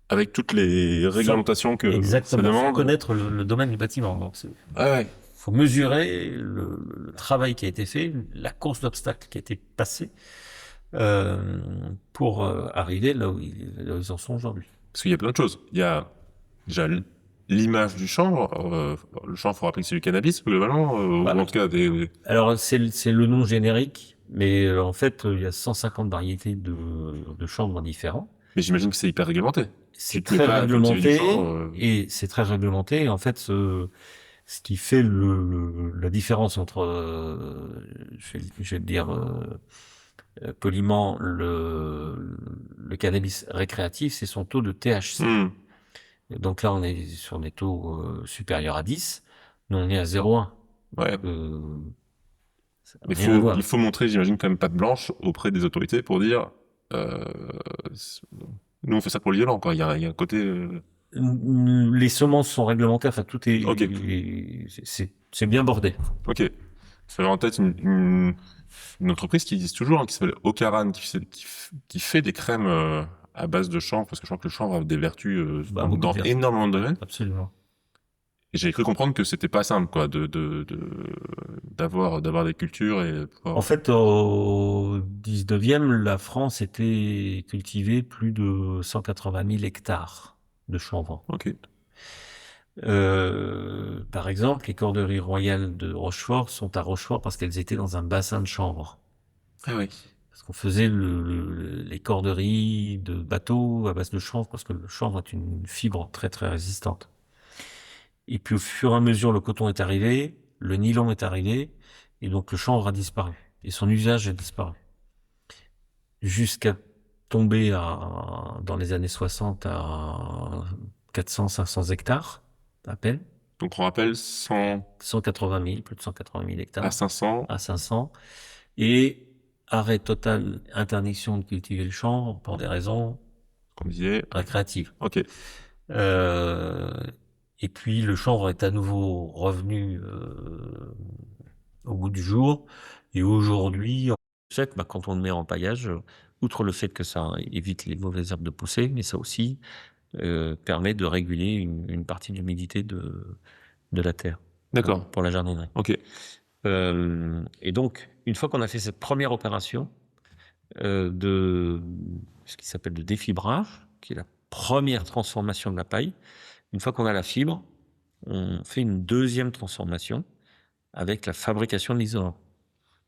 Avec toutes les sans, réglementations que ça exactement, sans demande. connaître le domaine du bâtiment. Donc, Ah ouais. faut mesurer le travail qui a été fait, la course d'obstacles qui a été passée, pour arriver là où ils en sont aujourd'hui. Parce qu'il y a plein de choses. Il y a déjà l'image du chanvre. Le chanvre, faut rappeler que c'est du cannabis, globalement, ou Voilà. en tout cas Alors, c'est le nom générique, mais en fait, il y a 150 variétés de chanvre différents. Mais j'imagine que c'est hyper réglementé. C'est Tu te mets très pas à cultiver du réglementé, chanvre. et c'est très réglementé. Et en fait, ce qui fait la différence entre, je vais te dire poliment, le cannabis récréatif, c'est son taux de THC. Hmm. Et donc là, on est sur des taux supérieurs à 10. Nous, on est à 0,1. Ouais. Ça n'a Mais rien à voir. il faut montrer, j'imagine, quand même patte blanche auprès des autorités pour dire, euh, c'est- nous on fait ça pour le violent, quoi. Il y a un côté. Les semences sont réglementées, enfin tout Ok, c'est bien bordé. ok. J'avais en tête une entreprise qui existe toujours, hein, qui s'appelle Ocaran, qui fait des crèmes à base de chanvre, parce que je crois que le chanvre a des vertus Beaucoup de dans vertus. énormément de domaines. Absolument. Et j'ai cru comprendre que c'était pas simple, quoi, d'avoir des cultures et pouvoir. En fait, au 19e, la France était cultivée plus de 180 000 hectares de chanvre. Ok. Par exemple, les corderies royales de Rochefort sont à Rochefort parce qu'elles étaient dans un bassin de chanvre. Ah oui. Parce qu'on faisait les corderies de bateaux à base de chanvre parce que le chanvre est une fibre très très résistante. Et puis au fur et à mesure, le coton est arrivé, le nylon est arrivé, Et donc le chanvre a disparu. Et son usage a disparu. Jusqu'à tomber dans les années 60 à 400-500 hectares, à peine. Donc on rappelle 100 180 000, plus de 180 000 à hectares, 500, à 500. Et arrêt total, interdiction de cultiver le chanvre pour des raisons comme disait. récréatives. Ok. Euh, et puis le chanvre est à nouveau revenu au bout du jour. Et aujourd'hui, quand on le met en paillage, outre le fait que ça évite les mauvaises herbes de pousser, mais ça aussi permet de réguler une partie de l'humidité de la terre D'accord. pour la jardinerie. Ok. Et donc, une fois qu'on a fait cette première opération de ce qui s'appelle de défibrage, qui est la première transformation de la paille, une fois qu'on a la fibre, on fait une deuxième transformation avec la fabrication de l'isolant.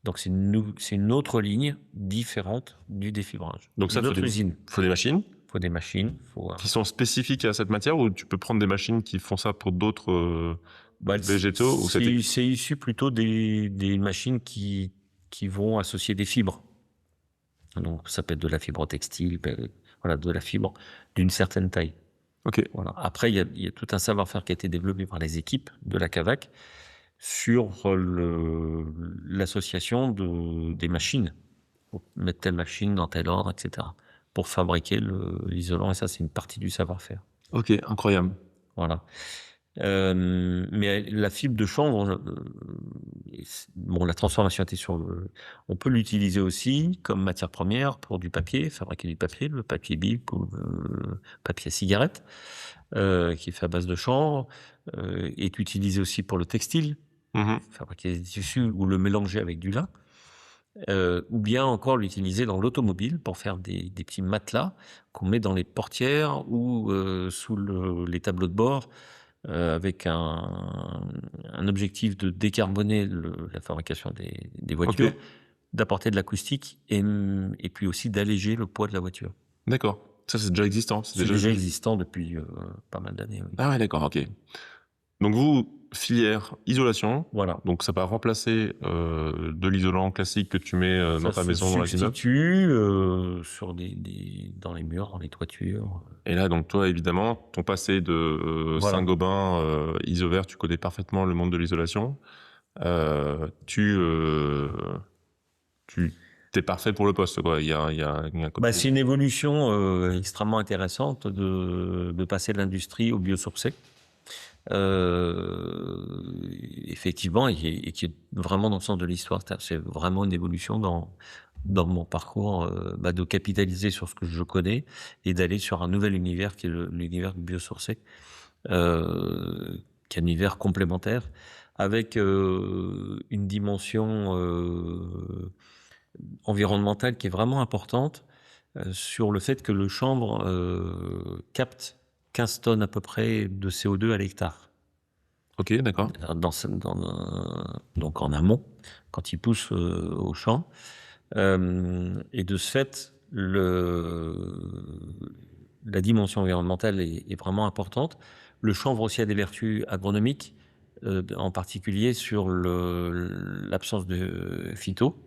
Donc c'est une autre ligne différente du défibrage. Donc ça, une autre usine. faut des machines Faut des machines. qui sont spécifiques à cette matière, ou tu peux prendre des machines qui font ça pour d'autres végétaux, ou c'est issu plutôt des machines qui vont associer des fibres. Donc ça peut être de la fibre textile, voilà, de la fibre d'une certaine taille. Ok. Voilà. Après, il y a tout un savoir-faire qui a été développé par les équipes de la CAVAC sur l'association des machines, pour mettre telle machine dans tel ordre, etc., pour fabriquer l'isolant. Et ça, c'est une partie du savoir-faire. Ok, incroyable. Voilà. Mais la fibre de chanvre, la transformation était on peut l'utiliser aussi comme matière première pour du papier, fabriquer du papier, le papier bic ou le papier à cigarette, qui est fait à base de chanvre, est utilisé aussi pour le textile, fabriquer des tissus ou le mélanger avec du lin. Ou bien encore l'utiliser dans l'automobile pour faire des petits matelas qu'on met dans les portières ou sous les tableaux de bord, avec un objectif de décarboner la fabrication des voitures, Ok. d'apporter de l'acoustique et puis aussi d'alléger le poids de la voiture. D'accord. Ça, c'est déjà existant. C'est déjà existant depuis pas mal d'années. Oui. Ah ouais, d'accord, ok. Donc vous, filière isolation. Voilà. Donc ça va remplacer de l'isolant classique que tu mets dans ta maison, dans la Ça se substitue dans les murs, dans les toitures. Et là, donc toi, évidemment, ton passé de Voilà. Saint-Gobain, Isover, tu connais parfaitement le monde de l'isolation. Tu t'es parfait pour le poste, quoi. Il y a un côté... C'est une évolution extrêmement intéressante de passer de l'industrie au biosourcé. Effectivement, et qui est vraiment dans le sens de l'histoire. C'est vraiment une évolution dans mon parcours, de capitaliser sur ce que je connais et d'aller sur un nouvel univers qui est l'univers du biosourcé, qui est un univers complémentaire avec une dimension environnementale qui est vraiment importante, sur le fait que le chanvre capte 15 tonnes à peu près de CO2 à l'hectare. Ok, d'accord. Donc en amont, quand il pousse au champ. Et de ce fait, la dimension environnementale est vraiment importante. Le chanvre aussi a des vertus agronomiques, en particulier sur l'absence de phyto,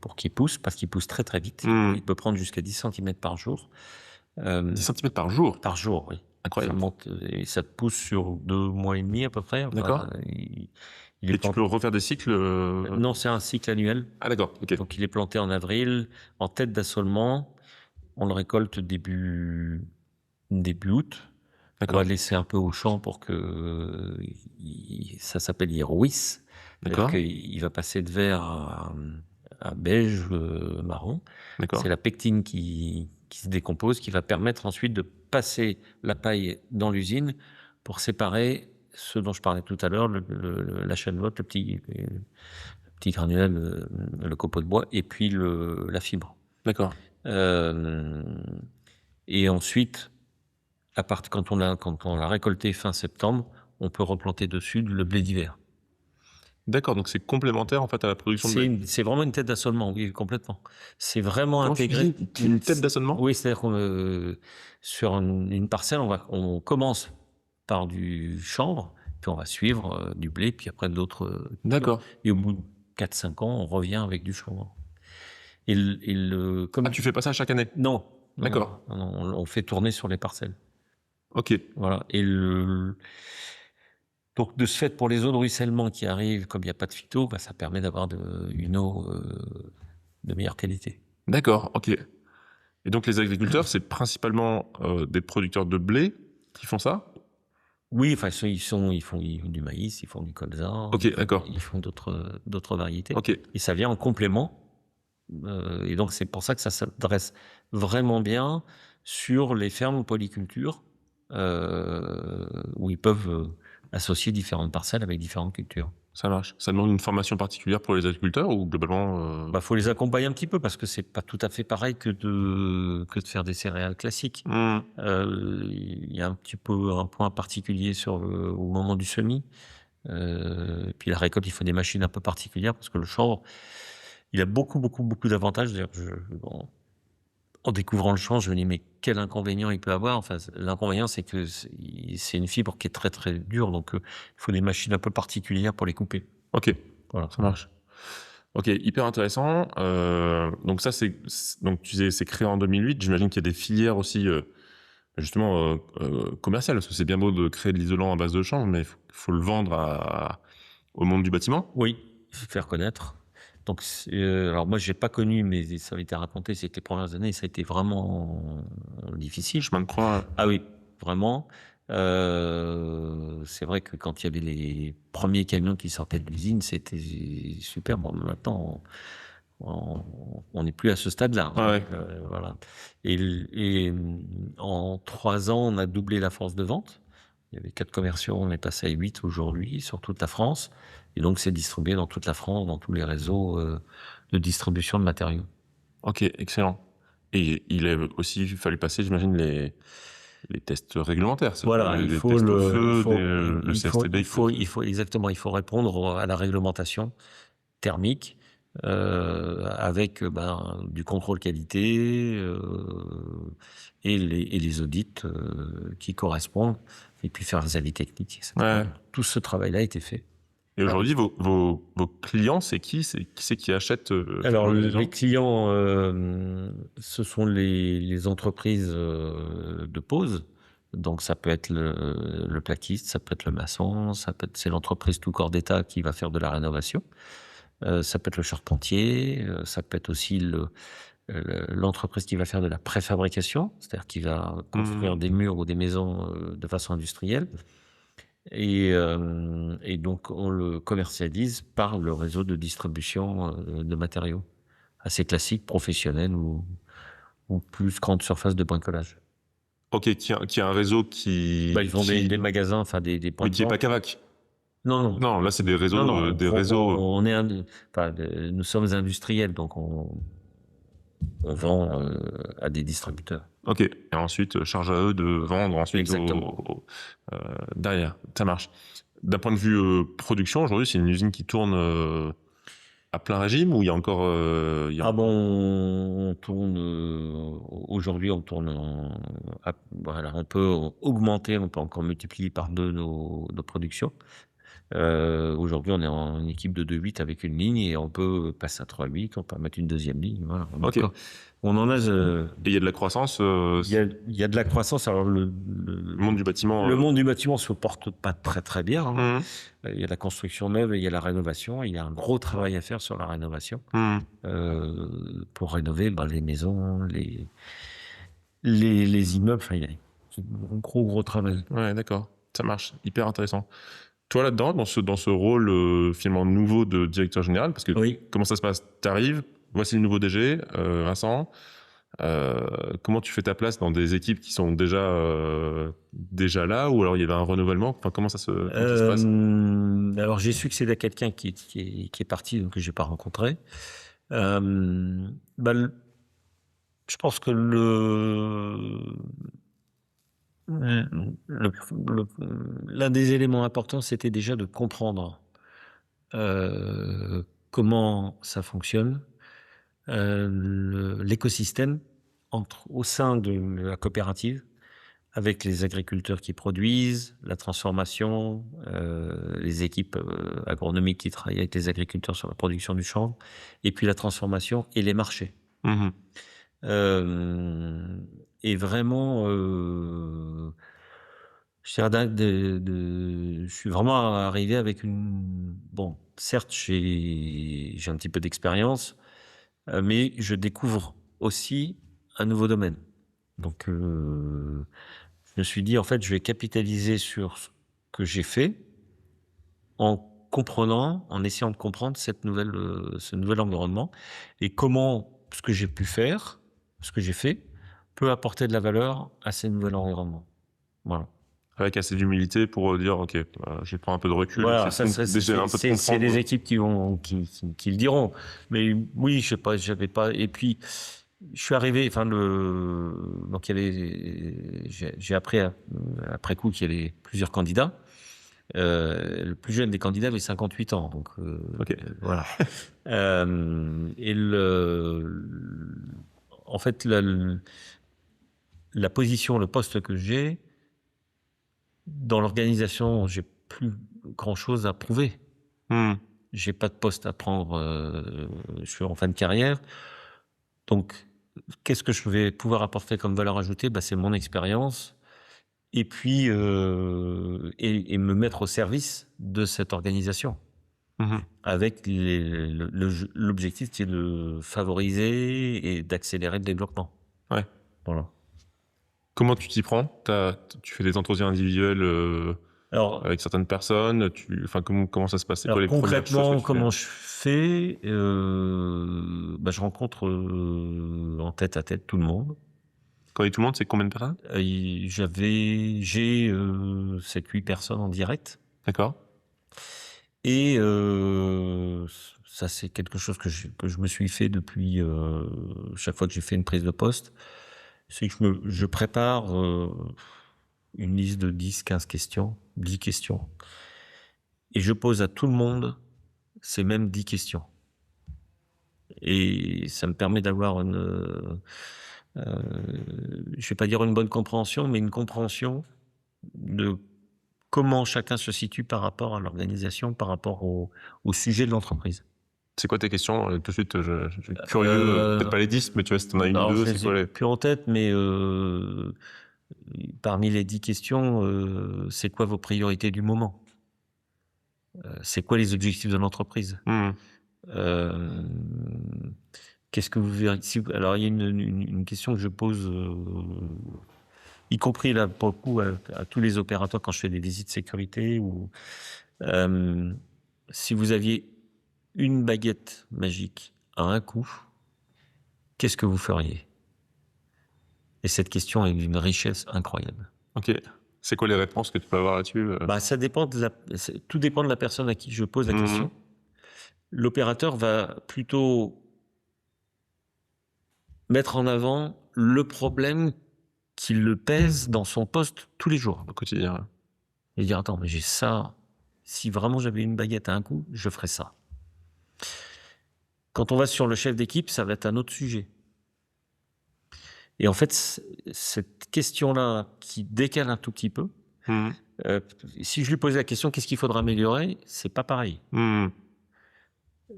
pour qu'il pousse, parce qu'il pousse très très vite. Il peut prendre jusqu'à 10 cm par jour. 10 cm par jour? Par jour, oui. Incroyable. Ça monte, et ça te pousse sur 2 mois et demi à peu près. D'accord. Et tu peux refaire des cycles Non, c'est un cycle annuel. Ah d'accord, ok. Donc il est planté en avril, en tête d'assolement. On le récolte début août. On va laisser un peu au champ pour que ça s'appelle il rouisse. D'accord. Il va passer de vert à beige marron. D'accord. C'est la pectine qui se décompose, qui va permettre ensuite de passer la paille dans l'usine pour séparer ce dont je parlais tout à l'heure, la chanote, le petit granule, le copeau de bois, et puis la fibre. D'accord. Et ensuite, quand on l'a récolté fin septembre, on peut replanter dessus le blé d'hiver. D'accord, donc c'est complémentaire en fait à la production de blé. C'est vraiment une tête d'assolement, oui, complètement. C'est vraiment intégré. Une tête d'assolement? Oui, c'est-à-dire qu'on sur une parcelle, on commence par du chanvre, puis on va suivre du blé, puis après d'autres. D'accord. Et au bout 4-5 ans, on revient avec du changement. Ah, tu fais pas ça chaque année? Non. D'accord. Non, on fait tourner sur les parcelles. Ok. Voilà. Donc, de ce fait, pour les eaux de ruissellement qui arrivent, comme il n'y a pas de phyto, ça permet d'avoir une eau de meilleure qualité. D'accord, ok. Et donc les agriculteurs, c'est principalement des producteurs de blé qui font ça? Oui, enfin, ils font du maïs, ils font du colza, Ok, d'accord. ils font d'autres variétés. Ok. Et ça vient en complément. Et donc, c'est pour ça que ça s'adresse vraiment bien sur les fermes polyculture, où ils peuvent associer différentes parcelles avec différentes cultures. Ça marche. Ça demande une formation particulière pour les agriculteurs ou globalement Faut les accompagner un petit peu parce que c'est pas tout à fait pareil que de faire des céréales classiques. Il y a un petit peu un point particulier au moment du semis. Puis la récolte, il faut des machines un peu particulières parce que le chanvre, il a beaucoup d'avantages. D'ailleurs, en découvrant le chanvre, je me dis mais quel inconvénient il peut avoir. Enfin, l'inconvénient, c'est que c'est une fibre qui est très très dure, donc il faut des machines un peu particulières pour les couper. Ok, Voilà. ça marche. Ok, hyper intéressant. Donc ça, donc tu disais c'est créé en 2008. J'imagine qu'il y a des filières aussi justement commerciales, parce que c'est bien beau de créer de l'isolant à base de chanvre, mais il faut le vendre au monde du bâtiment. Oui, il faut faire connaître. Donc, alors moi, j'ai pas connu, mais ça avait été raconté, c'est que les premières années, ça a été vraiment difficile. Chemin de croix. Ah oui, vraiment. C'est vrai que quand il y avait les premiers camions qui sortaient de l'usine, c'était super. Bon, maintenant, on n'est plus à ce stade-là. Ah ouais. Voilà. Et en 3 ans, on a doublé la force de vente. Il y avait 4 commerciaux, on est passé à 8 aujourd'hui sur toute la France. Et donc, c'est distribué dans toute la France, dans tous les réseaux de distribution de matériaux. Ok, excellent. Et il a aussi fallu passer, j'imagine, les tests réglementaires. Voilà, les tests au feu, le CSTB. Exactement, il faut répondre à la réglementation thermique avec du contrôle qualité et les audits qui correspondent, et puis faire les avis techniques, etc. Ouais. Tout ce travail-là a été fait. Et aujourd'hui, vos clients, c'est qui? C'est qui c'est qui achète Alors, les gens? les clients, ce sont les entreprises de pose. Donc, ça peut être le plaquiste, ça peut être le maçon, c'est l'entreprise tout corps d'État qui va faire de la rénovation. Ça peut être le charpentier, ça peut être aussi l'entreprise qui va faire de la préfabrication, c'est-à-dire qui va construire des murs ou des maisons de façon industrielle. Et donc, on le commercialise par le réseau de distribution de matériaux, assez classique, professionnel ou plus grande surface de bricolage. Ok, qui a un réseau qui... Ils ont des magasins, enfin des points Mais de qui est vente. pas Cavac. Non. Non, là, c'est des réseaux... Non, des réseaux... nous sommes industriels, donc on vend à des distributeurs. Ok. Et ensuite, charge à eux de vendre ensuite derrière. Ça marche. D'un point de vue production, aujourd'hui, c'est une usine qui tourne à plein régime ou il y a encore... On tourne... aujourd'hui, on tourne... voilà, on peut augmenter, on peut encore multiplier par 2 nos productions. Aujourd'hui, on est en équipe de 2-8 avec une ligne et on peut passer à 3-8, on peut mettre une deuxième ligne. Voilà. Ok. On en a... Et il y a de la croissance Il y a de la croissance. Alors, le monde du bâtiment... Le monde du bâtiment se porte pas très très bien. Mmh. Il y a la construction neuve et il y a la rénovation. Il y a un gros travail à faire sur la rénovation pour rénover les maisons, les immeubles. Enfin, il y a un gros travail. Ouais, d'accord. Ça marche. Hyper intéressant. Toi, là-dedans, dans ce rôle finalement nouveau de directeur général, parce que comment ça se passe? T'arrives, voici le nouveau DG, Vincent. Comment tu fais ta place dans des équipes qui sont déjà là, ou alors il y avait un renouvellement? Enfin, comment ça se passe? Alors, j'ai succédé à quelqu'un qui est parti, donc que j'ai pas rencontré. Je pense que l'un des éléments importants, c'était déjà de comprendre comment ça fonctionne, l'écosystème au sein de la coopérative, avec les agriculteurs qui produisent, la transformation, les équipes agronomiques qui travaillent avec les agriculteurs sur la production du chanvre, et puis la transformation et les marchés. Mhm. Et vraiment, je suis vraiment arrivé avec une... Bon, certes, j'ai un petit peu d'expérience, mais je découvre aussi un nouveau domaine. Donc, je me suis dit, en fait, je vais capitaliser sur ce que j'ai fait en comprenant, en essayant de comprendre ce nouvel environnement et comment ce que j'ai pu faire, ce que j'ai fait, peut apporter de la valeur à ces nouveaux environnements. Voilà. Avec assez d'humilité pour dire, OK, je vais prendre un peu de recul, Voilà, déjà un peu de c'est comprendre. des équipes qui le diront. Mais oui, je sais pas, j'avais pas. Et puis, je suis arrivé, enfin donc j'ai appris après coup qu'il y avait plusieurs candidats. Le plus jeune des candidats avait 58 ans, donc OK. voilà. Et en fait, la position, le poste que j'ai dans l'organisation, j'ai plus grand chose à prouver. J'ai pas de poste à prendre. Je suis en fin de carrière, donc qu'est-ce que je vais pouvoir apporter comme valeur ajoutée? Bah, c'est mon expérience. Et puis et me mettre au service de cette organisation Mhm. avec l'objectif qui est de favoriser et d'accélérer le développement. Ouais. Voilà. Comment tu t'y prends? Tu fais des entretiens individuels Alors, avec certaines personnes. Enfin, comment ça se passe? C'est quoi alors les premières choses que concrètement, tu fais? comment je fais? Bah, je rencontre en tête à tête tout le monde. Quand il y a tout le monde, c'est combien de personnes? J'ai 7-8 personnes en direct. D'accord. Et ça, c'est quelque chose que je me suis fait depuis chaque fois que j'ai fait une prise de poste. C'est que je prépare une liste de 10 questions. Et je pose à tout le monde ces mêmes 10 questions. Et ça me permet d'avoir je vais pas dire une bonne compréhension, mais une compréhension de comment chacun se situe par rapport à l'organisation, par rapport au sujet de l'entreprise. C'est quoi tes questions? Tout de suite, je suis curieux. Peut-être Euh, pas les 10, mais tu vois, si t'en as une ou alors, deux, je c'est les ai quoi les... plus en tête, mais parmi les 10 questions, c'est quoi vos priorités du moment? C'est quoi les objectifs de l'entreprise? Hmm. Euh, Qu'est-ce que vous verrez? Alors, il y a une question que je pose, y compris là, pour le coup, à tous les opérateurs quand je fais des visites sécurité, ou euh, si vous aviez une baguette magique à un coup, qu'est-ce que vous feriez? Et cette question est d'une richesse incroyable. OK. C'est quoi les réponses que tu peux avoir là-dessus? Bah, ça dépend tout dépend de la personne à qui je pose la Mhm. question. L'opérateur va plutôt mettre en avant le problème qui le pèse dans son poste tous les jours. Au quotidien. Et dire, attends, mais j'ai ça. Si vraiment j'avais une baguette à un coup, je ferais ça. Quand on va sur le chef d'équipe, ça va être un autre sujet. Et en fait, cette question-là qui décale un tout petit peu, Mhm. si je lui posais la question, qu'est-ce qu'il faudra améliorer? C'est pas pareil. Mhm.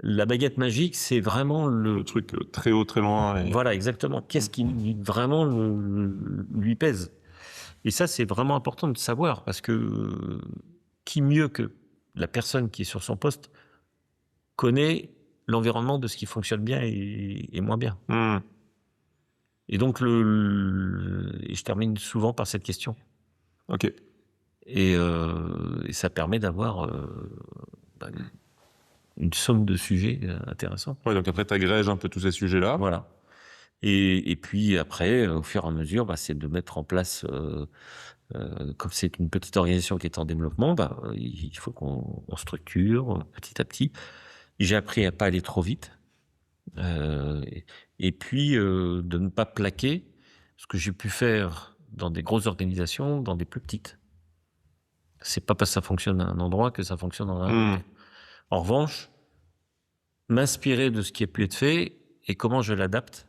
La baguette magique, c'est vraiment Le truc très haut, très loin. Voilà, exactement. Qu'est-ce qui vraiment lui pèse? Et ça, c'est vraiment important de savoir parce que qui mieux que la personne qui est sur son poste connaît l'environnement de ce qui fonctionne bien et moins bien. Mhm. Et donc, et je termine souvent par cette question. OK. Et ça permet d'avoir bah, une somme de sujets intéressants. Ouais, donc après, t'agrèges un peu tous ces sujets-là. Voilà. Et puis après, au fur et à mesure, bah, c'est de mettre en place, comme c'est une petite organisation qui est en développement, bah, il faut qu'on structure petit à petit. J'ai appris à pas aller trop vite, et puis de ne pas plaquer ce que j'ai pu faire dans des grosses organisations, dans des plus petites. C'est pas parce que ça fonctionne à un endroit que ça fonctionne dans un autre. Mhm. En revanche, m'inspirer de ce qui a pu être fait et comment je l'adapte,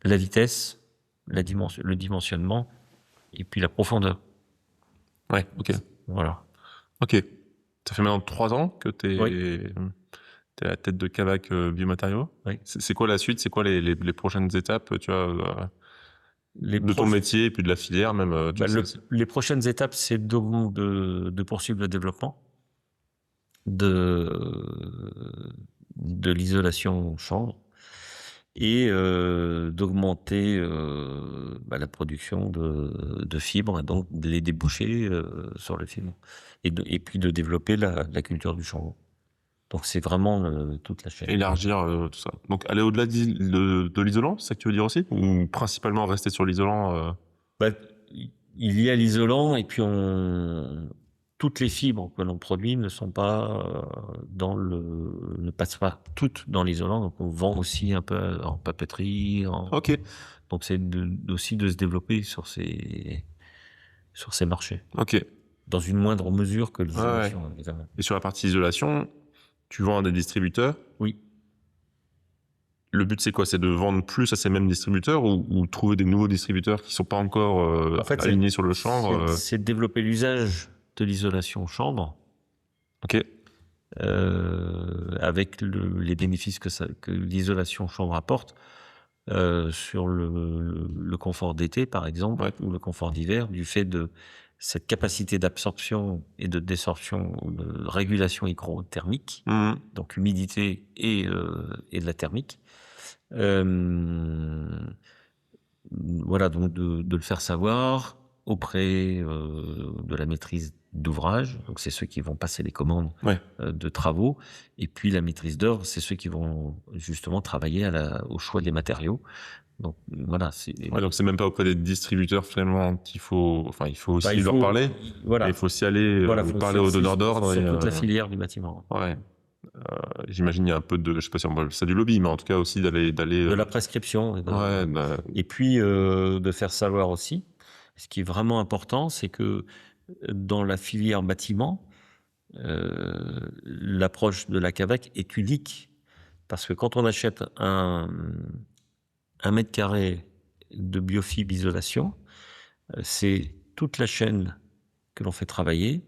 la vitesse, le dimensionnement et puis la profondeur. Ouais, ok. Voilà. Ok. Ça fait maintenant 3 ans que t'es à la tête de Cavac Biomatériaux. Oui. C'est quoi la suite? C'est quoi les prochaines étapes, tu vois, de ton métier et puis de la filière même, tu vois, les prochaines étapes, c'est de poursuivre le développement de l'isolation chambre et d'augmenter la production de fibres, et donc de les déboucher sur le fibres et puis de développer la culture du chambon. Donc c'est vraiment toute la chaîne. élargir tout ça. Donc aller au-delà de l'isolant, c'est ça que tu veux dire aussi? Ou principalement rester sur l'isolant Bah, il y a l'isolant et puis toutes les fibres que l'on produit ne sont pas ne passent pas toutes dans l'isolant. Donc on vend aussi un peu en papeterie. Ok, Donc c'est aussi de se développer sur ces marchés ok. dans une moindre mesure que Ouais, ouais. l'isolation, évidemment. Et sur la partie isolation, tu vends à des distributeurs. Oui. Le but, c'est quoi? C'est de vendre plus à ces mêmes distributeurs ou trouver des nouveaux distributeurs qui sont pas encore En fait, alignés sur le chanvre c'est de développer l'usage de l'isolation chambre. Ok. Avec les bénéfices que l'isolation chambre apporte sur le confort d'été, par exemple, Ouais. ou le confort d'hiver, du fait de cette capacité d'absorption et de désorption, de régulation hygrothermique, Mhm. donc humidité et de la thermique. Voilà, donc de le faire savoir auprès de la maîtrise d'ouvrage, donc c'est ceux qui vont passer les commandes Ouais. de travaux, et puis la maîtrise d'œuvre, c'est ceux qui vont justement travailler au choix des matériaux. Donc voilà, Ouais, donc c'est même pas auprès des distributeurs finalement qu'il faut, enfin il faut aussi leur parler, voilà, et il faut aussi aller parler aux donneurs d'ordre. sur Et, toute la filière du bâtiment. ouais. J'imagine il y a un peu de, je sais pas si on appelle ça du lobby, mais en tout cas aussi d'aller. De la prescription. Ouais. Et puis de faire savoir aussi, ce qui est vraiment important, c'est que dans la filière bâtiment, l'approche de la Cavac est unique. Parce que quand on achète un mètre carré de biofibre isolation, c'est toute la chaîne que l'on fait travailler,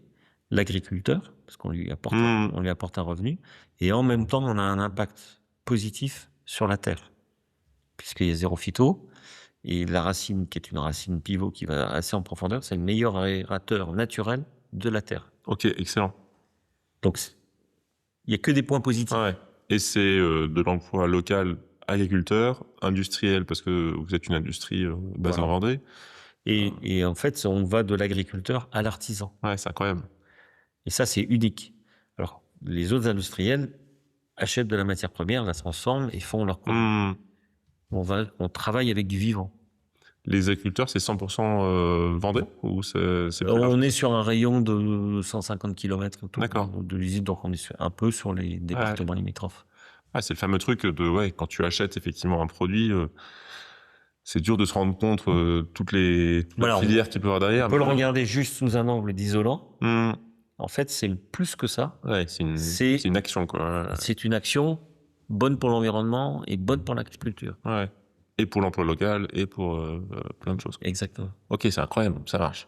l'agriculteur, parce qu'on lui apporte un revenu, et en même temps, on a un impact positif sur la terre, puisqu'il y a zéro phyto, et la racine, qui est une racine pivot qui va assez en profondeur, c'est le meilleur aérateur naturel de la terre. Ok, excellent. Donc, il n'y a que des points positifs. Ouais. Et c'est de l'emploi local, agriculteur, industriel, parce que vous êtes une industrie basée en Vendée. Et en fait, on va de l'agriculteur à l'artisan. Ouais, c'est incroyable. Et ça, c'est unique. Alors, les autres industriels achètent de la matière première, la transforment et font leur produit. On travaille avec du vivant. Les agriculteurs, c'est 100% Vendée ou c'est plus large? On est sur un rayon de 150 km D'accord. de l'usine, donc on est un peu sur les départements limitrophes. Ah, c'est le fameux truc de quand tu achètes effectivement un produit, c'est dur de se rendre compte toutes les filières qu'il peut y avoir derrière. On peut le regarder juste sous un angle d'isolant. Mmh. En fait, c'est plus que ça. Ouais, c'est une action, quoi. C'est une action bonne pour l'environnement et bonne pour l'agriculture. Ouais. Et pour l'emploi local et pour plein de choses. Exactement. Ok, c'est incroyable, ça marche.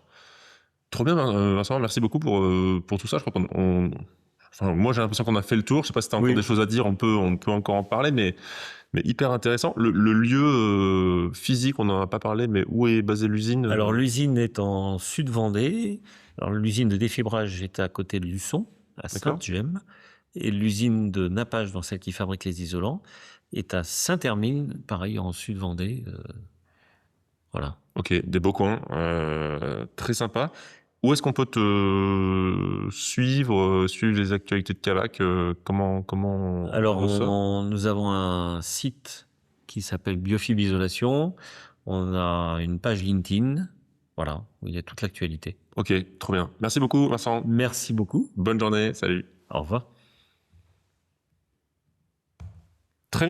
Trop bien, Vincent, merci beaucoup pour tout ça. Je crois enfin, moi, j'ai l'impression qu'on a fait le tour. Je sais pas si tu as encore des choses à dire, on peut encore en parler, mais hyper intéressant. Le lieu physique, on n'en a pas parlé, mais où est basée l'usine? Alors, l'usine est en sud Vendée. Alors, l'usine de défibrage est à côté de Luçon, à Sainte-Gemme. Et l'usine de nappage, dans celle qui fabrique les isolants, est à Saint-Hermine, pareil, en sud Vendée. Voilà. Ok, des beaux coins, très sympa. Où est-ce qu'on peut te suivre les actualités de Cavac? Comment Alors, on ça nous avons un site qui s'appelle Biofib Isolation. On a une page LinkedIn, voilà, où il y a toute l'actualité. Ok, trop bien. Merci beaucoup, Vincent. Merci beaucoup. Bonne journée, salut. Au revoir.